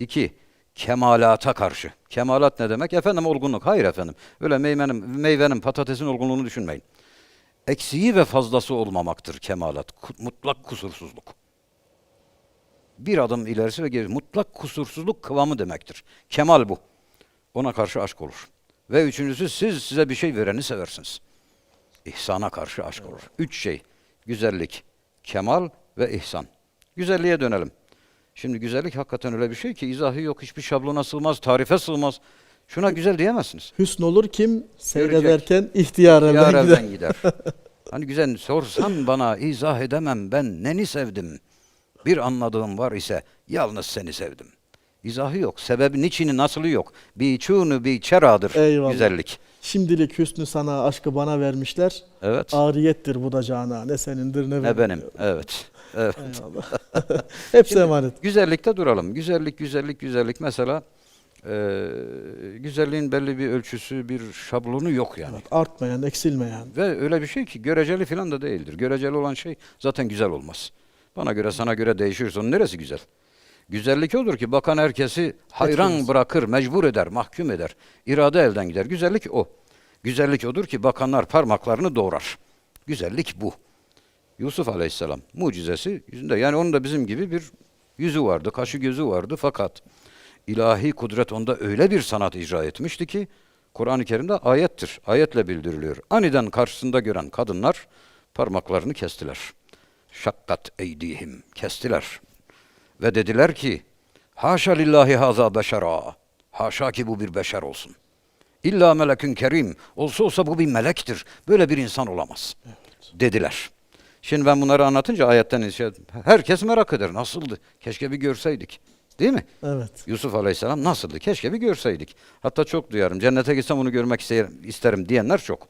2, kemalata karşı. Kemalat ne demek? Efendim olgunluk. Hayır efendim. Öyle meyvenin, patatesin olgunluğunu düşünmeyin. Eksiği ve fazlası olmamaktır kemalat. Mutlak kusursuzluk. Bir adım ilerisi ve geri. Mutlak kusursuzluk kıvamı demektir. Kemal bu. Ona karşı aşk olur. Ve üçüncüsü size bir şey vereni seversiniz. İhsana karşı aşk olur. 3 şey. Güzellik, kemal ve ihsan. Güzelliğe dönelim. Şimdi güzellik hakikaten öyle bir şey ki izahı yok, hiçbir şablona sığmaz, tarife sığmaz. Şuna güzel diyemezsiniz. Hüsn olur kim seyrederken ihtiyar Yar elden gider. elden gider. Hani güzel sorsan bana izah edemem ben neni sevdim. Bir anladığım var ise yalnız seni sevdim. İzahı yok. Sebebi, niçini, nasılı yok. Biçûnü biçeradır Eyvallah. güzellik. Şimdilik hüsnü sana, aşkı bana vermişler. Evet. Ariyettir bu da cana. Ne senindir ne Ne benim. Evet. Evet. Eyvallah. Hepsi Şimdi emanet. güzellikte duralım. Güzellik. Mesela güzelliğin belli bir ölçüsü, bir şablonu yok yani. Evet, artmayan, eksilmeyen. Ve öyle bir şey ki göreceli falan da değildir. Göreceli olan şey zaten güzel olmaz. Bana göre, sana göre değişirse onun neresi güzel? Güzellik odur ki bakan herkesi hayran Etkiniz. bırakır, mecbur eder, mahkum eder. İrade elden gider. Güzellik o. Güzellik odur ki bakanlar parmaklarını doğrar. Güzellik bu. Yusuf Aleyhisselam mucizesi yüzünde. Yani onun da bizim gibi bir yüzü vardı, kaşı gözü vardı fakat ilahi kudret onda öyle bir sanat icra etmişti ki Kur'an-ı Kerim'de ayettir. Ayetle bildiriliyor. Aniden karşısında gören kadınlar parmaklarını kestiler. Şakkat eydihim. Kestiler. Ve dediler ki haşa lillahi haza beşera. Haşa ki bu bir beşer olsun. İlla melekün kerim. Olsa olsa bu bir melektir. Böyle bir insan olamaz. Dediler. Şimdi ben bunları anlatınca ayetten herkes merak eder. Nasıldı? Keşke bir görseydik. Değil mi? Evet. Yusuf Aleyhisselam nasıldı? Keşke bir görseydik. Hatta çok duyarım. Cennete gitsem onu görmek isterim diyenler çok.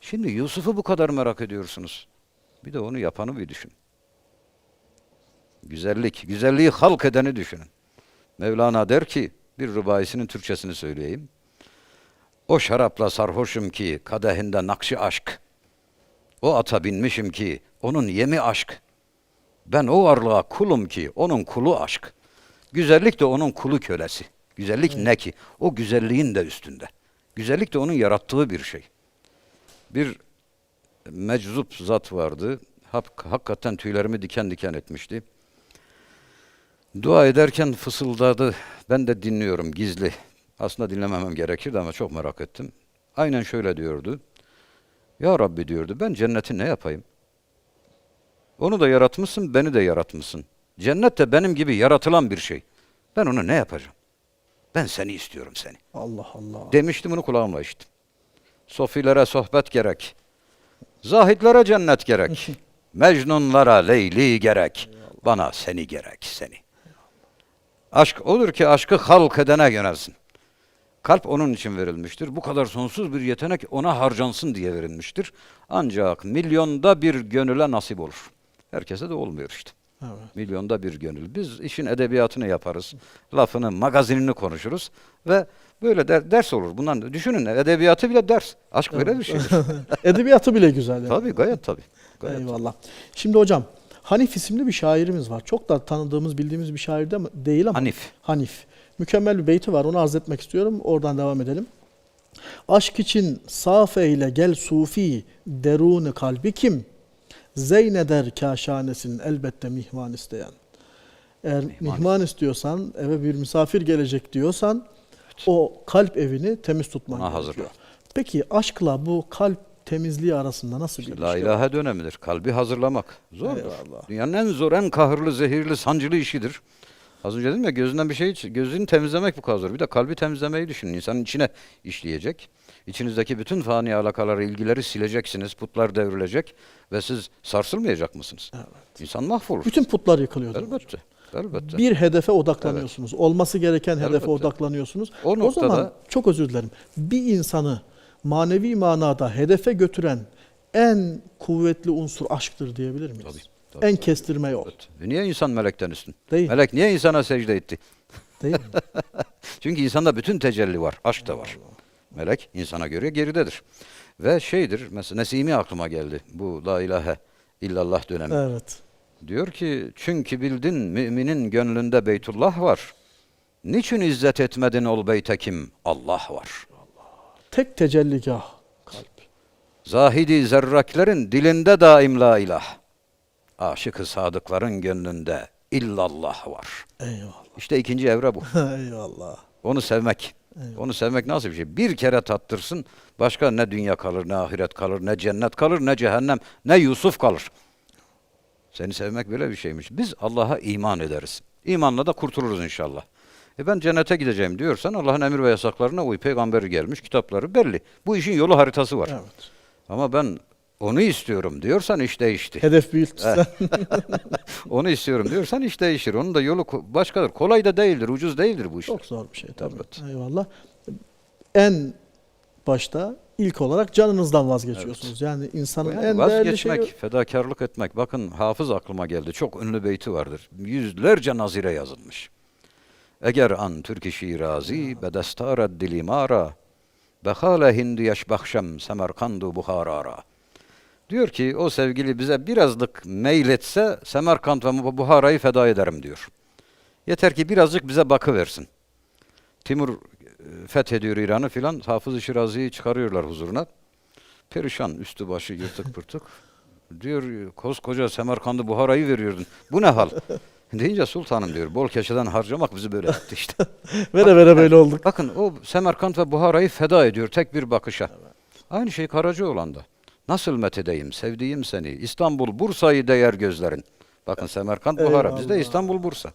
Şimdi Yusuf'u bu kadar merak ediyorsunuz. Bir de onu yapanı bir düşün. Güzelliği halk edeni düşünün. Mevlana der ki, bir rübaisinin Türkçesini söyleyeyim. O şarapla sarhoşum ki kadehinde nakşi aşk. O ata binmişim ki onun yemi aşk. Ben o varlığa kulum ki onun kulu aşk. Güzellik de onun kulu kölesi. Güzellik ne ki? O güzelliğin de üstünde. Güzellik de onun yarattığı bir şey. Bir meczup zat vardı. Hakikaten tüylerimi diken diken etmişti. Dua ederken fısıldadı. Ben de dinliyorum gizli. Aslında dinlememem gerekirdi ama çok merak ettim. Aynen şöyle diyordu. Ya Rabbi diyordu, ben cenneti ne yapayım? Onu da yaratmışsın, beni de yaratmışsın. Cennet de benim gibi yaratılan bir şey. Ben onu ne yapacağım? Ben seni istiyorum, seni. Allah Allah. Demiştim, bunu kulağımla işittim. Sofilere sohbet gerek. Zahitlere cennet gerek. Mecnunlara Leyli gerek. Bana seni gerek, seni. Aşk odur ki aşkı halk edene yönelsin. Kalp onun için verilmiştir. Bu kadar sonsuz bir yetenek ona harcansın diye verilmiştir. Ancak milyonda bir gönüle nasip olur. Herkese de olmuyor işte. Evet. Milyonda bir gönül. Biz işin edebiyatını yaparız. Lafını, magazinini konuşuruz. Ve böyle ders olur. Bundan düşünün, edebiyatı bile ders. Aşk böyle bir şeydir. Edebiyatı bile güzel. Yani. Tabii, gayet tabii. Gayet Eyvallah. Şimdi hocam, Hanif isimli bir şairimiz var. Çok da tanıdığımız, bildiğimiz bir şair değil ama. Hanif. Hanif. Mükemmel bir beyti var. Onu arz etmek istiyorum. Oradan devam edelim. Aşk için saf eyle gel sufi, deruni kalbi kim? Zeyneder kaşanesin elbette mihman isteyen. Eğer mihman istiyorsan, eve bir misafir gelecek diyorsan, o kalp evini temiz tutman gerekiyor. Hazırla. Peki aşkla bu kalp temizliği arasında nasıl bir La ilişki var? ilahe dönemidir. Kalbi hazırlamak zordur. Eyvallah. Dünyanın en zor, en kahırlı, zehirli, sancılı işidir. Az önce dedim ya, gözünden bir şey, gözünü temizlemek bu kadar zor. Bir de kalbi temizlemeyi düşünün. İnsanın içine işleyecek. İçinizdeki bütün fani alakaları, ilgileri sileceksiniz. Putlar devrilecek ve siz sarsılmayacak mısınız? Evet. İnsan mahvolur. Bütün putlar yıkılıyor. Elbette. Elbette. Bir hedefe odaklanıyorsunuz. Olması gereken hedefe Elbette. odaklanıyorsunuz. O O noktada- zaman çok özür dilerim. Bir insanı manevi manada hedefe götüren en kuvvetli unsur aşktır diyebilir miyiz? Tabii, En kestirme yol. Evet. Niye insan melekten üstün? Değil. Melek niye insana secde etti? Değil mi? Çünkü insanda bütün tecelli var. Aşk da var. Melek insana göre geridedir. Ve şeydir, mesela Nesimi aklıma geldi. Bu La ilahe illallah dönemi. Evet. Diyor ki, çünkü bildin müminin gönlünde Beytullah var. Niçin izzet etmedin ol beyte kim? Allah var. Tek tecelligah kalp. Zahidi zerraklerin dilinde daim la ilah. Aşık-ı sadıkların gönlünde illallah var. Eyvallah. İşte ikinci evre bu. Eyvallah. Onu sevmek. Onu sevmek nasıl bir şey? Bir kere tattırsın, başka ne dünya kalır, ne ahiret kalır, ne cennet kalır, ne cehennem, ne Yusuf kalır. Seni sevmek böyle bir şeymiş. Biz Allah'a iman ederiz. İmanla da kurtuluruz inşallah. Ben cennete gideceğim diyorsan Allah'ın emir ve yasaklarına uy. Peygamberi gelmiş, kitapları belli. Bu işin yolu haritası var. Evet. Ama ben onu istiyorum diyorsan iş değişti. Hedef büyütürsen. Onu istiyorum diyorsan iş değişir. Onun da yolu başkadır. Kolay da değildir, ucuz değildir bu işler. Çok zor bir şey tabii. Evet. Eyvallah. En başta ilk olarak canınızdan vazgeçiyorsunuz. Yani insanın Yani en değerli vazgeçmek, şeyi fedakarlık etmek. Bakın hafız aklıma geldi. Çok ünlü beyti vardır. Yüzlerce nazire yazılmış. Eğer an Türk-i Şirazi bedestara dilimara behale hindi yaşbahşem Semerkandu Buharara. Diyor ki o sevgili bize birazcık meyletse Semerkand ve Buhara'yı feda ederim diyor. Yeter ki birazcık bize bakıversin. Timur fethediyor İran'ı filan. Hafız-ı Şirazi'yi çıkarıyorlar huzuruna. Perişan, üstü başı yırtık pırtık. Diyor koskoca Semerkand'ı Buhara'yı veriyordun. Bu ne hal? Deyince sultanım diyor, bol keçeden harcamak bizi böyle yaptı işte. vere vere böyle olduk. Bakın o Semerkand ve Buhara'yı feda ediyor tek bir bakışa. Aynı şey Karacaoğlan'da. Nasıl methedeyim, sevdiğim seni. İstanbul, Bursa'yı değer gözlerin. Bakın Semerkand, Buhara. Bizde İstanbul, Bursa.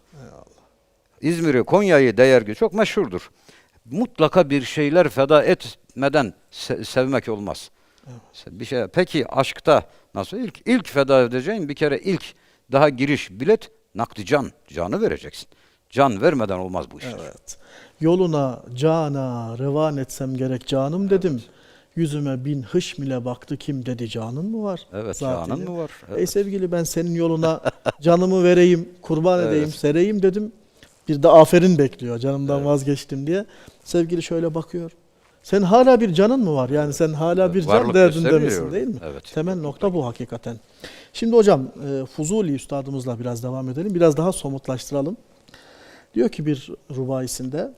İzmir'i, Konya'yı değer çok meşhurdur. Mutlaka bir şeyler feda etmeden sevmek olmaz. Bir şey. Peki aşkta nasıl? İlk feda edeceğin bir kere daha giriş bilet nakdi can. Canı vereceksin. Can vermeden olmaz bu işler. Evet. Yoluna, cana revan etsem gerek canım dedim. Yüzüme bin hışm ile baktı kim dedi canın mı var? Evet, Zatıyla. canın mı var? Ey Evet. sevgili ben senin yoluna canımı vereyim, kurban Evet. edeyim, sereyim dedim. Bir de aferin bekliyor canımdan Evet. vazgeçtim diye. Sevgili şöyle bakıyor. Sen hala bir canın mı var? Yani sen hala bir can Varlık derdinde gösteriyor. misin değil mi? Evet. Temel nokta bu hakikaten. Şimdi hocam Fuzuli üstadımızla biraz devam edelim. Biraz daha somutlaştıralım. Diyor ki bir rubaisinde,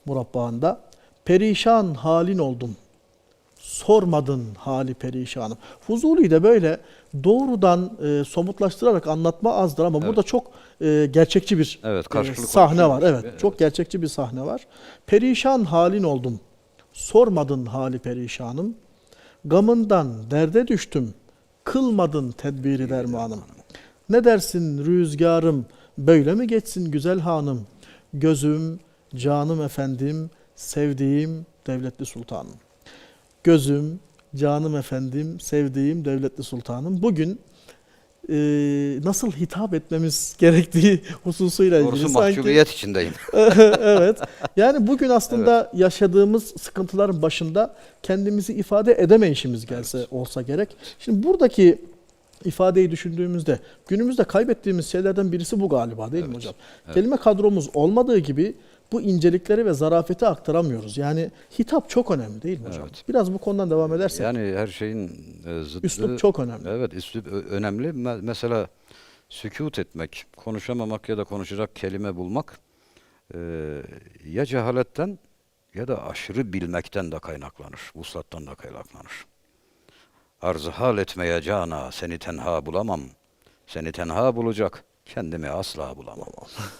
murabbaında, perişan halin oldum, sormadın hali perişanım. Fuzuli'yi de böyle doğrudan somutlaştırarak anlatma azdır ama Evet. burada çok gerçekçi bir Evet, karşılıklı sahne var. konuşuyoruz. Evet, çok gerçekçi bir sahne var. Perişan halin oldum, sormadın hali perişanım. Gamından derde düştüm, kılmadın tedbiri dermanım. Ne dersin rüzgarım, böyle mi geçsin güzel hanım? Gözüm, canım efendim, sevdiğim devletli sultanım. Gözüm, canım efendim, sevdiğim devletli sultanım. Bugün nasıl hitap etmemiz gerektiği hususuyla ilgili Doğrusu sanki... mahcubiyet içindeyim. Evet. Yani bugün aslında yaşadığımız sıkıntıların başında kendimizi ifade edemeyişimiz gelse olsa gerek. Şimdi buradaki ifadeyi düşündüğümüzde günümüzde kaybettiğimiz şeylerden birisi bu galiba değil mi Evet. hocam? Evet. Kelime kadromuz olmadığı gibi bu incelikleri ve zarafeti aktaramıyoruz. Yani hitap çok önemli değil mi hocam? Evet. Biraz bu konudan devam edersek. Yani her şeyin zıddı. Üslup çok önemli. Evet, üslup önemli. Mesela sükût etmek, konuşamamak ya da konuşacak kelime bulmak ya cehaletten ya da aşırı bilmekten de kaynaklanır. Vuslattan da kaynaklanır. Arzı hal etmeye cana, seni tenha bulamam. Seni tenha bulacak, kendimi asla bulamam.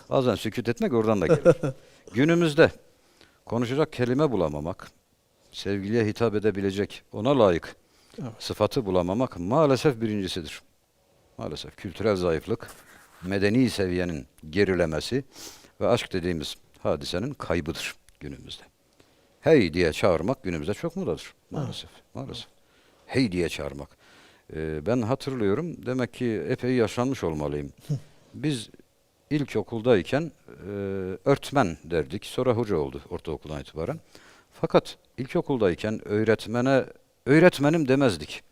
Bazen sükût etmek oradan da gelir. Günümüzde konuşacak kelime bulamamak, sevgiliye hitap edebilecek, ona layık Evet. sıfatı bulamamak maalesef birincisidir. Maalesef kültürel zayıflık, medeni seviyenin gerilemesi ve aşk dediğimiz hadisenin kaybıdır günümüzde. Hey diye çağırmak günümüzde çok modadır. Maalesef. Maalesef. Hey diye çağırmak. Ben hatırlıyorum. Demek ki epey yaşlanmış olmalıyım. Biz ilkokuldayken öğretmen derdik. Sonra hoca oldu ortaokuldan itibaren. Fakat ilkokuldayken öğretmenim demezdik.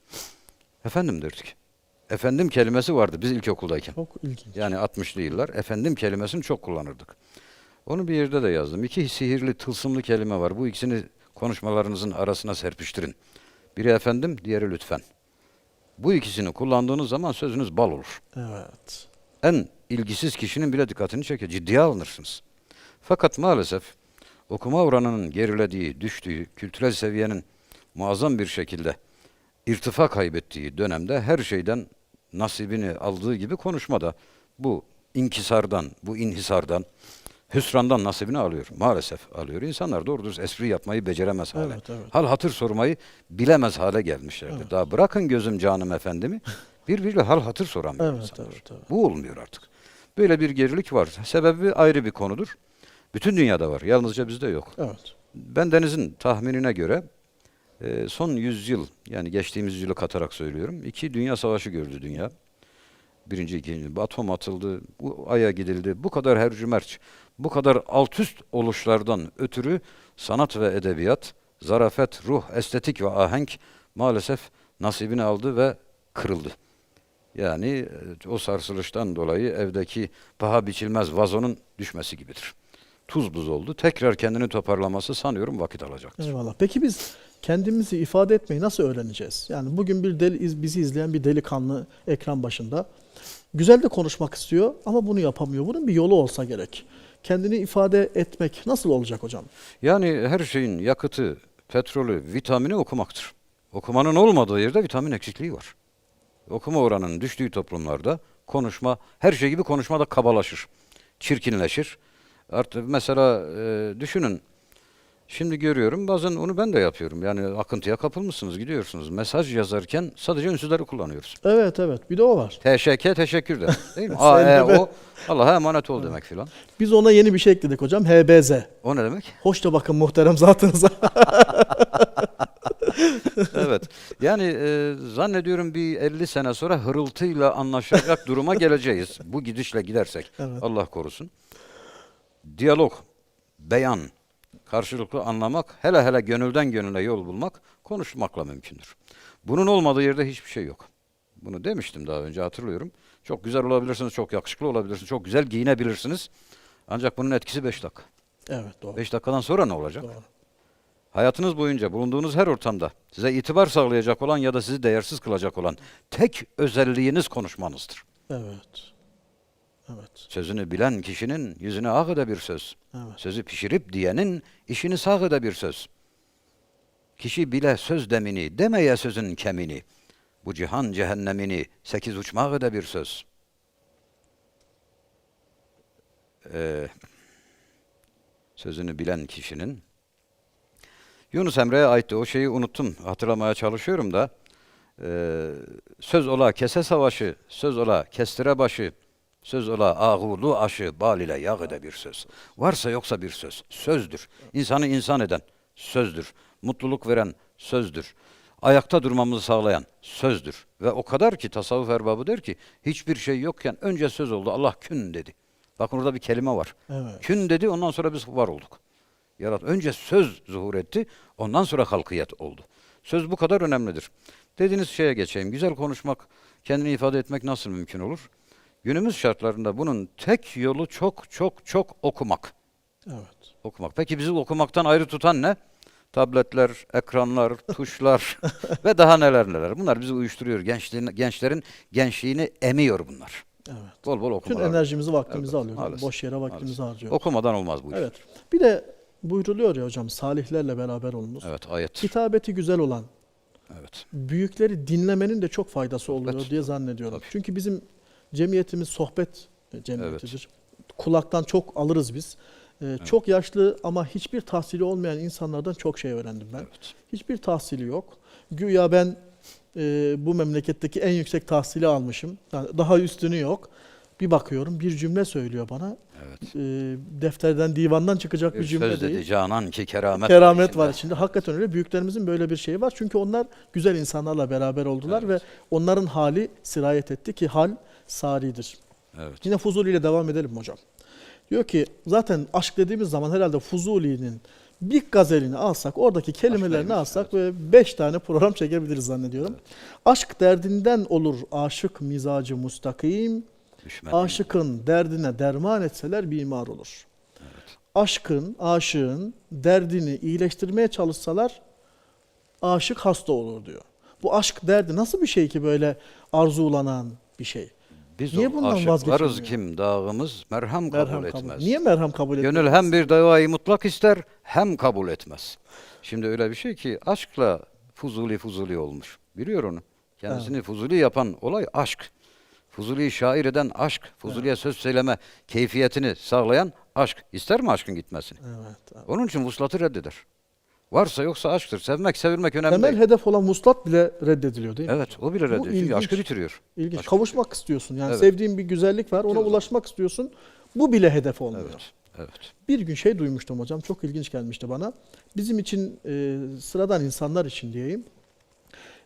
Efendim derdik. Efendim kelimesi vardı biz ilkokuldayken. Çok ilginç. Yani 60'lı yıllar efendim kelimesini çok kullanırdık. Onu bir yerde de yazdım. İki sihirli, tılsımlı kelime var. Bu ikisini konuşmalarınızın arasına serpiştirin. Biri efendim, diğeri lütfen. Bu ikisini kullandığınız zaman sözünüz bal olur. Evet. En ilgisiz kişinin bile dikkatini çeker. Ciddiye alınırsınız. Fakat maalesef okuma oranının gerilediği, düştüğü, kültürel seviyenin muazzam bir şekilde irtifa kaybettiği dönemde her şeyden nasibini aldığı gibi konuşmada bu inkisardan, bu inhisardan, hüsrandan nasibini alıyor. Maalesef alıyor. İnsanlar doğru dürüst espri yapmayı beceremez hale. Evet, evet. Hal hatır sormayı bilemez hale gelmişlerdir. Evet. Daha bırakın gözüm canım efendimi, birbiriyle hal hatır soramıyor Evet, insanlar. evet, evet. Bu olmuyor artık. Böyle bir gerilik var. Sebebi ayrı bir konudur. Bütün dünyada var. Yalnızca bizde yok. Evet. Ben Deniz'in tahminine göre son 100 yıl, yani geçtiğimiz yüzyılı katarak söylüyorum, 2 dünya savaşı gördü dünya. Birinci, ikinci, atom atıldı, bu Ay'a gidildi. Bu kadar hercümerç, bu kadar alt üst oluşlardan ötürü sanat ve edebiyat, zarafet, ruh, estetik ve ahenk maalesef nasibini aldı ve kırıldı. Yani o sarsılıştan dolayı evdeki paha biçilmez vazonun düşmesi gibidir. Tuz buz oldu. Tekrar kendini toparlaması sanıyorum vakit alacaktır. Eyvallah. Peki biz kendimizi ifade etmeyi nasıl öğreneceğiz? Yani bugün bizi izleyen bir delikanlı ekran başında güzel de konuşmak istiyor ama bunu yapamıyor. Bunun bir yolu olsa gerek. Kendini ifade etmek nasıl olacak hocam? Yani her şeyin yakıtı, petrolü, vitamini okumaktır. Okumanın olmadığı yerde vitamin eksikliği var. Okuma oranının düştüğü toplumlarda konuşma, her şey gibi konuşma da kabalaşır, çirkinleşir. Artık mesela düşünün, Şimdi görüyorum, bazen onu ben de yapıyorum. Yani akıntıya kapılmışsınız, gidiyorsunuz. Mesaj yazarken sadece ünsüzleri kullanıyoruz. Evet evet, bir de o var. TŞK teşekkür demek değil mi? A, E, SLB. O, Allah'a emanet ol demek filan. Biz ona yeni bir şey ekledik hocam. HBZ. O ne demek? Hoş da bakın muhterem zatınıza. Evet. Yani zannediyorum bir 50 sene sonra hırıltıyla anlaşacak duruma geleceğiz. Bu gidişle gidersek. Evet. Allah korusun. Diyalog, beyan, karşılıklı anlamak, hele hele gönülden gönüle yol bulmak konuşmakla mümkündür. Bunun olmadığı yerde hiçbir şey yok. Bunu demiştim daha önce, hatırlıyorum. Çok güzel olabilirsiniz, çok yakışıklı olabilirsiniz, çok güzel giyinebilirsiniz. Ancak bunun etkisi 5 dakika. Evet doğru. 5 dakikadan sonra ne olacak? Doğru. Hayatınız boyunca bulunduğunuz her ortamda size itibar sağlayacak olan ya da sizi değersiz kılacak olan tek özelliğiniz konuşmanızdır. Evet. Evet. Sözünü bilen kişinin yüzüne ak ede bir söz. Evet. Sözü pişirip diyenin işini sağ ede bir söz. Kişi bile söz demini, demeye sözün kemini. Bu cihan cehennemini 8 uçmak ede bir söz. Sözünü bilen kişinin Yunus Emre'ye aitti. O şeyi unuttum. Hatırlamaya çalışıyorum da. Söz ola kese savaşı, söz ola kestire başı, söz ola ağulu aşı, bal ile yağ ede bir söz. Varsa yoksa bir söz. Sözdür. İnsanı insan eden sözdür. Mutluluk veren sözdür. Ayakta durmamızı sağlayan sözdür. Ve o kadar ki tasavvuf erbabı der ki hiçbir şey yokken önce söz oldu. Allah kün dedi. Bakın orada bir kelime var. Evet. Kün dedi, ondan sonra biz var olduk. Önce söz zuhur etti, ondan sonra halkiyet oldu. Söz bu kadar önemlidir. Dediğiniz şeye geçeyim. Güzel konuşmak, kendini ifade etmek nasıl mümkün olur? Günümüz şartlarında bunun tek yolu çok çok çok okumak. Evet. Okumak. Peki bizi okumaktan ayrı tutan ne? Tabletler, ekranlar, tuşlar ve daha neler neler. Bunlar bizi uyuşturuyor. Gençlerin gençliğini emiyor bunlar. Evet. Bol bol Bütün okumalar. enerjimizi, vaktimizi Evet, alıyor. maalesef, Boş yere vaktimizi maalesef. harcıyoruz. Okumadan olmaz bu iş. Evet. Bir de buyruluyor ya hocam, salihlerle beraber olunuz. Evet, ayet. Hitabeti güzel olan, Evet. büyükleri dinlemenin de çok faydası oluyor Sohbet. diye zannediyorum. Tabii. Çünkü bizim cemiyetimiz sohbet cemiyetidir. Kulaktan çok alırız biz. Çok yaşlı ama hiçbir tahsili olmayan insanlardan çok şey öğrendim ben. Evet. Hiçbir tahsili yok. Güya ben bu memleketteki en yüksek tahsili almışım. Yani daha üstünü yok. Bir bakıyorum bir cümle söylüyor bana. Evet. Defterden, divandan çıkacak bir Bir cümle söz değil. dedi canan ki keramet, Keramet var içinde. içinde. Hakikaten öyle. Büyüklerimizin böyle bir şeyi var. Çünkü onlar güzel insanlarla beraber oldular Evet. ve onların hali sirayet etti ki hal saridir. Evet. Yine Fuzuli ile devam edelim hocam. Diyor ki zaten aşk dediğimiz zaman herhalde Fuzuli'nin bir gazelini alsak, oradaki kelimelerini neymiş? alsak ve 5 tane program çekebiliriz zannediyorum. Aşk derdinden olur aşık mizacı mustakim. Düşmen Aşıkın derdine derman etseler bimar olur. Aşığın derdini iyileştirmeye çalışsalar aşık hasta olur diyor. Bu aşk derdi nasıl bir şey ki böyle arzulanan bir şey? Biz Niye o bundan aşıklarız vazgeçilmiyor? kim dağımız merhem kabul Merhem kabul. etmez. Niye merhem kabul etmez? Gönül hem bir davayı mutlak ister hem kabul etmez. Şimdi öyle bir şey ki aşkla Fuzuli olmuş. Biliyor onu. Kendisini Fuzuli yapan olay aşk. Fuzuli'yi şair eden aşk. Fuzuli'ye söz söyleme keyfiyetini sağlayan aşk. İster mi aşkın gitmesini? Evet. Onun için vuslatı reddeder. Varsa yoksa aşktır. Sevmek, sevilmek önemli Temel değil. hedef olan muslat bile reddediliyor değil mi? Evet, o bile Bu reddediyor. Çünkü ilginç. aşkı bitiriyor. İlginç. Aşkı Kavuşmak istiyorsun. Yani Evet. sevdiğin bir güzellik var. Ona Bitiyor. ulaşmak istiyorsun. Bu bile hedef olmuyor. Evet, evet. Bir gün şey duymuştum hocam. Çok ilginç gelmişti bana. Bizim için sıradan insanlar için diyeyim.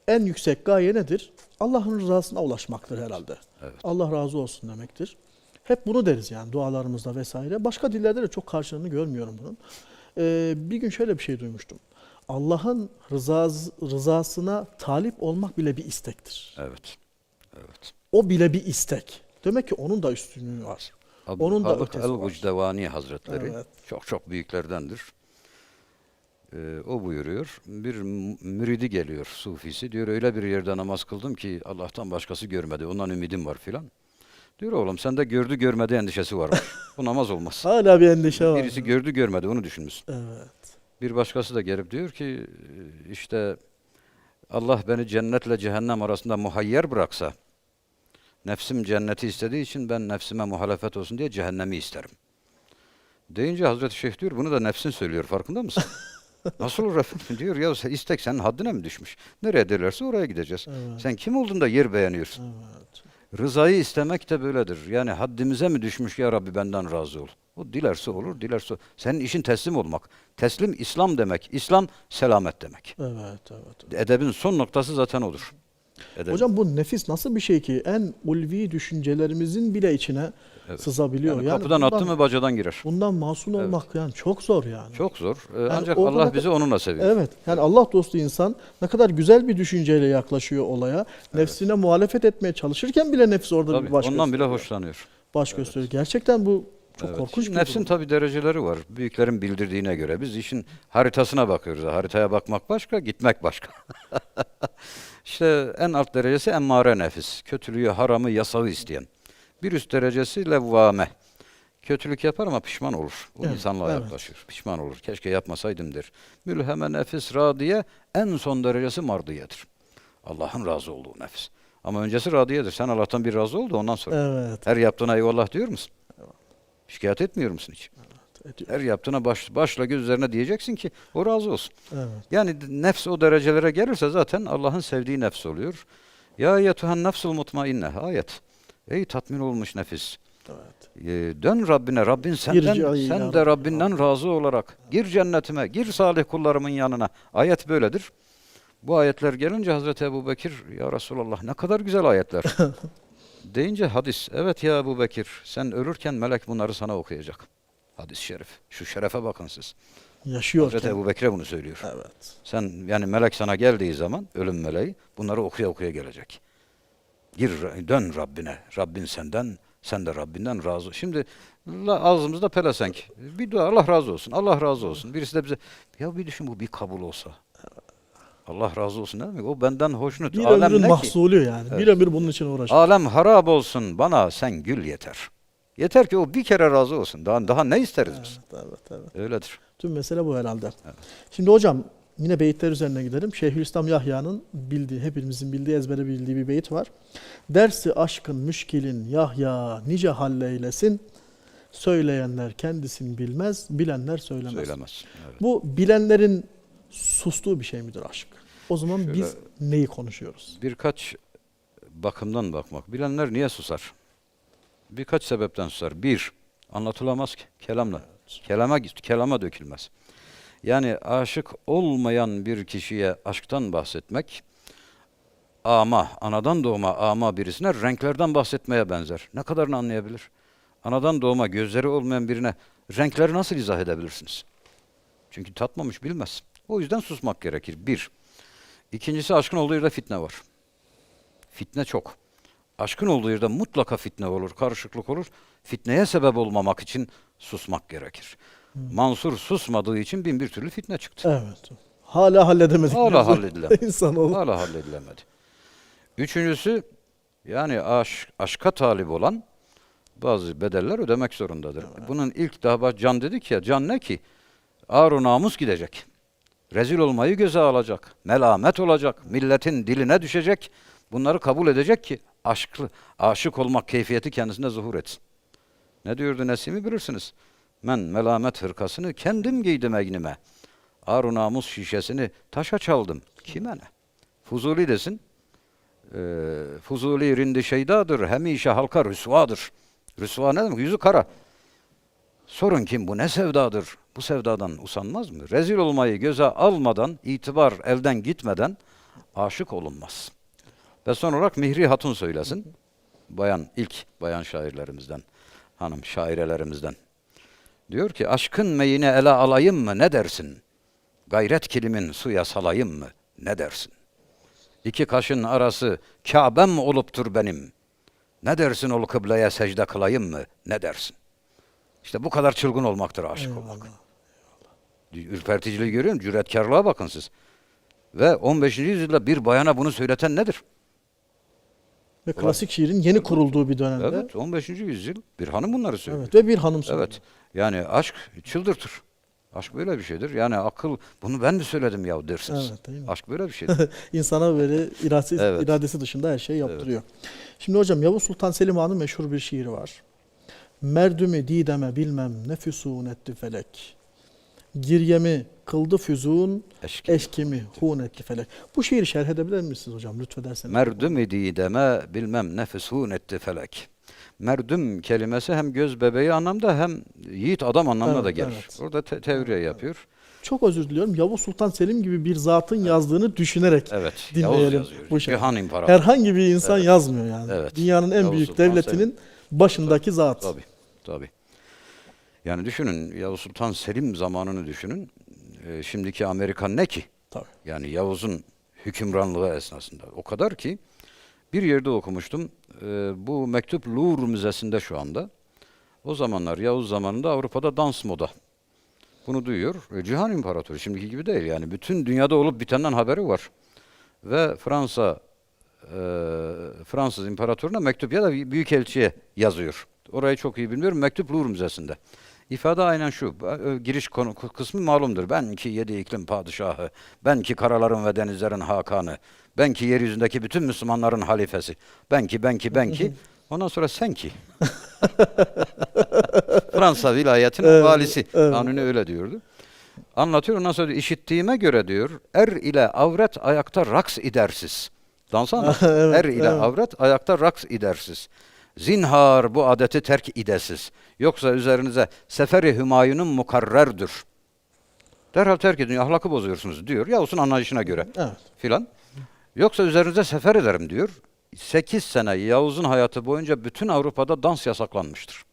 En yüksek gaye nedir? Allah'ın rızasına ulaşmaktır herhalde. Evet. Allah razı olsun demektir. Hep bunu deriz yani dualarımızda vesaire. Başka dillerde de çok karşılığını görmüyorum bunun. Bir gün şöyle bir şey duymuştum. Allah'ın rızasına talip olmak bile bir istektir. Evet. Evet. O bile bir istek. Demek ki onun da üstünlüğü var. Onun da Abdülhalık ötesi var. el-Gucdevani Hazretleri Evet. çok çok büyüklerdendir. O buyuruyor. Bir müridi geliyor, sufisi. Diyor öyle bir yerde namaz kıldım ki Allah'tan başkası görmedi. Ondan ümidim var filan. Diyor oğlum sende gördü görmedi endişesi var. Bu namaz olmaz. Hala bir endişe var. Birisi gördü görmedi onu düşünmüşsün. Evet. Bir başkası da gelip diyor ki işte Allah beni cennetle cehennem arasında muhayyer bıraksa nefsim cenneti istediği için ben nefsime muhalefet olsun diye cehennemi isterim. Deyince Hazreti Şeyh diyor bunu da nefsin söylüyor farkında mısın? Nasıl olur efendim diyor ya istek senin haddine mi düşmüş? Nereye derlerse oraya gideceğiz. Evet. Sen kim oldun da yer beğeniyorsun? Evet. Rızayı istemek de böyledir. Yani haddimize mi düşmüş ya Rabbi benden razı ol. O dilerse olur, dilerse. Senin işin teslim olmak. Teslim İslam demek. İslam selamet demek. Evet, evet. Edebin son noktası zaten odur. Edebin. Hocam bu nefis nasıl bir şey ki en ulvi düşüncelerimizin bile içine Evet. sızabiliyor. Yani Yani kapıdan attı mı bacadan girer. bundan masum Evet. olmak yani çok zor yani. Çok zor. Yani Ancak orada Allah ne bizi onunla seviyor. Evet. Yani Allah dostu insan ne kadar güzel bir düşünceyle yaklaşıyor olaya. Nefsine muhalefet etmeye çalışırken bile nefs orada Tabii, bir baş ondan bile gösteriyor. hoşlanıyor. Baş gösteriyor. Gerçekten bu çok Evet. korkunç Şimdi bir nefsin durum. tabii dereceleri var. Büyüklerin bildirdiğine göre. Biz işin haritasına bakıyoruz. Haritaya bakmak başka, gitmek başka. İşte en alt derecesi emmare nefis. Kötülüğü, haramı, yasağı isteyen. Bir üst derecesi levvame. Kötülük yapar ama pişman olur. Bu Evet, insanlığa evet. yaklaşır. Pişman olur. Keşke yapmasaydım der. Mülheme nefis radiye en son derecesi mardiyedir. Allah'ın razı olduğu nefis. Ama öncesi radiyedir. Sen Allah'tan bir razı oldu ondan sonra. Evet. Her yaptığına eyvallah diyor musun? Şikayet etmiyor musun hiç? Ediyor. Her yaptığına başla göz üzerine diyeceksin ki o razı olsun. Evet. Yani nefs o derecelere gelirse zaten Allah'ın sevdiği nefs oluyor. Ya yetuhan nefsul mutmainne ayet. Ey tatmin olmuş nefis. Evet. Dön Rabbine. Rabbin senden, İrci'i sen ila de Rabbi. Rabbinden razı olarak gir cennetime, gir salih kullarımın yanına. Ayet böyledir. Bu ayetler gelince Hazreti Ebubekir ya Resulallah ne kadar güzel ayetler. Deyince hadis. Evet ya Ebubekir sen ölürken melek bunları sana okuyacak. Hadis-i şerif. Şu şerefe bakın siz. Hazreti Yaşıyorken. Ebubekir'e bunu söylüyor. Evet. Sen yani melek sana geldiği zaman ölüm meleği bunları okuya okuya gelecek. Gir dön Rabbine. Rabbin senden, sen de Rabbinden razı. Şimdi ağzımızda pelesenk. Bir dua Allah razı olsun. Allah razı olsun. Birisi de bize ya bir düşün bu bir kabul olsa. Allah razı olsun ne demek? O benden hoşnut. Bir Alem ömrün ne ki? mahsulü yani. Evet. Bir ömür bunun için uğraşıyor. Alem harap olsun bana sen gül yeter. Yeter ki o bir kere razı olsun. Daha ne isteriz biz? Evet, evet, evet. Öyledir. Tüm mesele bu herhalde. Evet. Şimdi hocam yine beyitler üzerine gidelim. Şeyhülislam Yahya'nın bildiği, hepimizin bildiği, ezbere bildiği bir beyit var. Dersi aşkın müşkilin Yahya nice halleylesin. Söyleyenler kendisini bilmez, bilenler söylemez. Söylemez. Evet. Bu bilenlerin sustuğu bir şey midir aşk? O zaman Şöyle- biz neyi konuşuyoruz? Birkaç bakımdan bakmak. Bilenler niye susar? Birkaç sebepten susar. Bir, anlatılamaz ki kelamla. Kelama dökülmez. Yani aşık olmayan bir kişiye aşktan bahsetmek, anadan doğma ama birisine renklerden bahsetmeye benzer. Ne kadarını anlayabilir? Anadan doğma gözleri olmayan birine renkleri nasıl izah edebilirsiniz? Çünkü tatmamış, bilmez. O yüzden susmak gerekir. Bir. İkincisi aşkın olduğu yerde fitne var. Fitne çok. Aşkın olduğu yerde mutlaka fitne olur, karışıklık olur. Fitneye sebep olmamak için susmak gerekir. Mansur susmadığı için bin bir türlü fitne çıktı. Evet. Hala halledemedik. Hala biz. halledilemedi. İnsanoğlu. Hala halledilemedi. Üçüncüsü yani aşka talip olan bazı bedeller ödemek zorundadır. Bunun ilk daha can dedik ya, can ne ki? Ar-ı namus gidecek. Rezil olmayı göze alacak. Melamet olacak. Milletin diline düşecek. Bunları kabul edecek ki aşık olmak keyfiyeti kendisinde zuhur etsin. Ne diyordu Nesimi bilirsiniz. Men melamet hırkasını kendim giydim egnime. Ar-ı namus şişesini taşa çaldım. Kime ne? Fuzuli desin. Fuzuli rindi şeydadır. Hemişe halka rüsvadır. Rüsva ne demek? Yüzü kara. Sorun kim bu? Ne sevdadır? Bu sevdadan usanmaz mı? Rezil olmayı göze almadan, itibar elden gitmeden aşık olunmaz. Ve son olarak Mihri Hatun söylesin. İlk bayan şairlerimizden, hanım şairelerimizden. Diyor ki aşkın meyine ele alayım mı ne dersin? Gayret kilimin suya salayım mı ne dersin? İki kaşın arası Kâbem oluptur benim. Ne dersin ol kıbleye secde kılayım mı ne dersin? İşte bu kadar çılgın olmaktır aşık olmak. Ürperticiliği görüyor musun? Cüretkarlığa bakın siz. Ve 15. yüzyılda bir bayana bunu söyleten nedir? Ve klasik şiirin yeni kurulduğu bir dönemde. Evet, 15. yüzyıl bir hanım bunları söylüyor. Evet, ve bir hanım söylüyor. Evet. Yani aşk çıldırtır. Aşk böyle bir şeydir. Yani akıl bunu ben mi söyledim ya dersiniz. Evet, değil mi? Aşk böyle bir şeydir. İnsana böyle Evet. iradesi dışında her şeyi yaptırıyor. Şimdi hocam Yavuz Sultan Selim Han'ın meşhur bir şiiri var. Merdümü dideme bilmem ne füsun etti felek. Giryemi kıldı füzun, Eşkimi. eşkimi hun etti felek. Bu şiiri şerh edebilir misiniz hocam lütfederseniz? Merdüm idi deme bilmem nefesun etti felek. Merdüm kelimesi hem göz bebeği anlamda hem yiğit adam anlamına Evet, da gelir. evet. Orada tevriye yapıyor. Çok özür diliyorum. Yavuz Sultan Selim gibi bir zatın yazdığını düşünerek Evet. Yavuz dinleyelim yazıyor. bu şey. Cihan İmparatoru. Herhangi bir insan yazmıyor yani. Evet. Dünyanın en Yavuz büyük Sultan devletinin başındaki zat. Tabii. Tabii. Yani düşünün Yavuz Sultan Selim zamanını düşünün. Şimdiki Amerika ne ki? Tabii. Yani Yavuz'un hükümranlığı esnasında. O kadar ki bir yerde okumuştum. Bu mektup Louvre Müzesi'nde şu anda. O zamanlar Yavuz zamanında Avrupa'da dans moda. Bunu duyuyor. Cihan İmparatoru şimdiki gibi değil yani. Bütün dünyada olup bitenden haberi var. Ve Fransız imparatoruna mektup ya da büyükelçiye yazıyor. Orayı çok iyi bilmiyorum. Mektup Louvre Müzesi'nde. İfade aynen şu. Giriş kısmı malumdur. Ben ki 7 iklim padişahı, ben ki karaların ve denizlerin hakanı, ben ki yeryüzündeki bütün Müslümanların halifesi, ben ki. Ondan sonra sen ki. Fransa vilayetinin valisi. evet. Kanuni öyle diyordu. Anlatıyor. Ondan sonra diyor, işittiğime göre diyor, er ile avret ayakta raks idersiz. Dansa anlat. Evet, Er ile evet. avret ayakta raks idersiz. Zinhar bu adeti terk idesiz. Yoksa üzerinize seferi hümayunun mukarrerdir. Derhal terk edin, ahlakı bozuyorsunuz diyor. Yavuz'un anlayışına göre Evet. filan. Yoksa üzerinize sefer ederim diyor. 8 sene Yavuz'un hayatı boyunca bütün Avrupa'da dans yasaklanmıştır.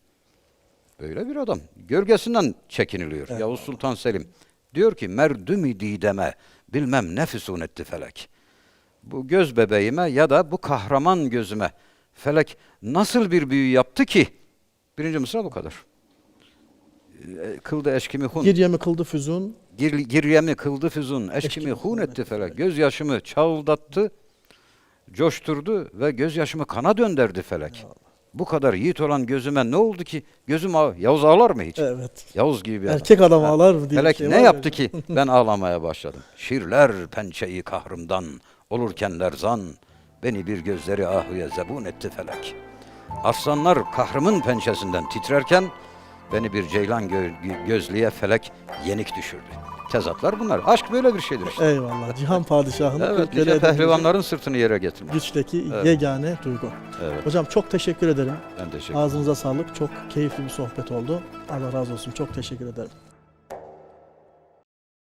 Böyle bir adam. Gölgesinden çekiniliyor. Evet. Yavuz Sultan Selim. Diyor ki merdüm-i dideme bilmem nefisun etti felek. Bu göz bebeğime ya da bu kahraman gözüme felek nasıl bir büyü yaptı ki? Birinci mısra bu kadar. Kıldı eşkimi hun. Giryemi kıldı füzun, Giryemi kıldı füzun. Eşkimi hun etti felek. Gözyaşımı çağıldattı, coşturdu ve gözyaşımı kana döndürdü felek. Bu kadar yiğit olan gözüme ne oldu ki? Gözüm Yavuz ağlar mı hiç? evet. Yavuz gibi bir adam. Erkek adam ağlar mı diye bir Felek şey ne var ya. yaptı ki ben ağlamaya başladım. Şirler pençeyi kahrımdan, olurken lerzan, beni bir gözleri ahuya zebun etti felek. Arslanlar kahrımın pençesinden titrerken, beni bir ceylan gözlüye felek yenik düşürdü. Tezatlar bunlar. Aşk böyle bir şeydir işte. Eyvallah. Cihan padişahını Evet, kırk kere nice edebilecek pehlivanların sırtını yere getirmek. güçteki Evet. yegane duygu. Evet, Hocam çok teşekkür ederim. ben teşekkür ederim. Ağzınıza sağlık. Çok keyifli bir sohbet oldu. Allah razı olsun. Çok teşekkür ederim.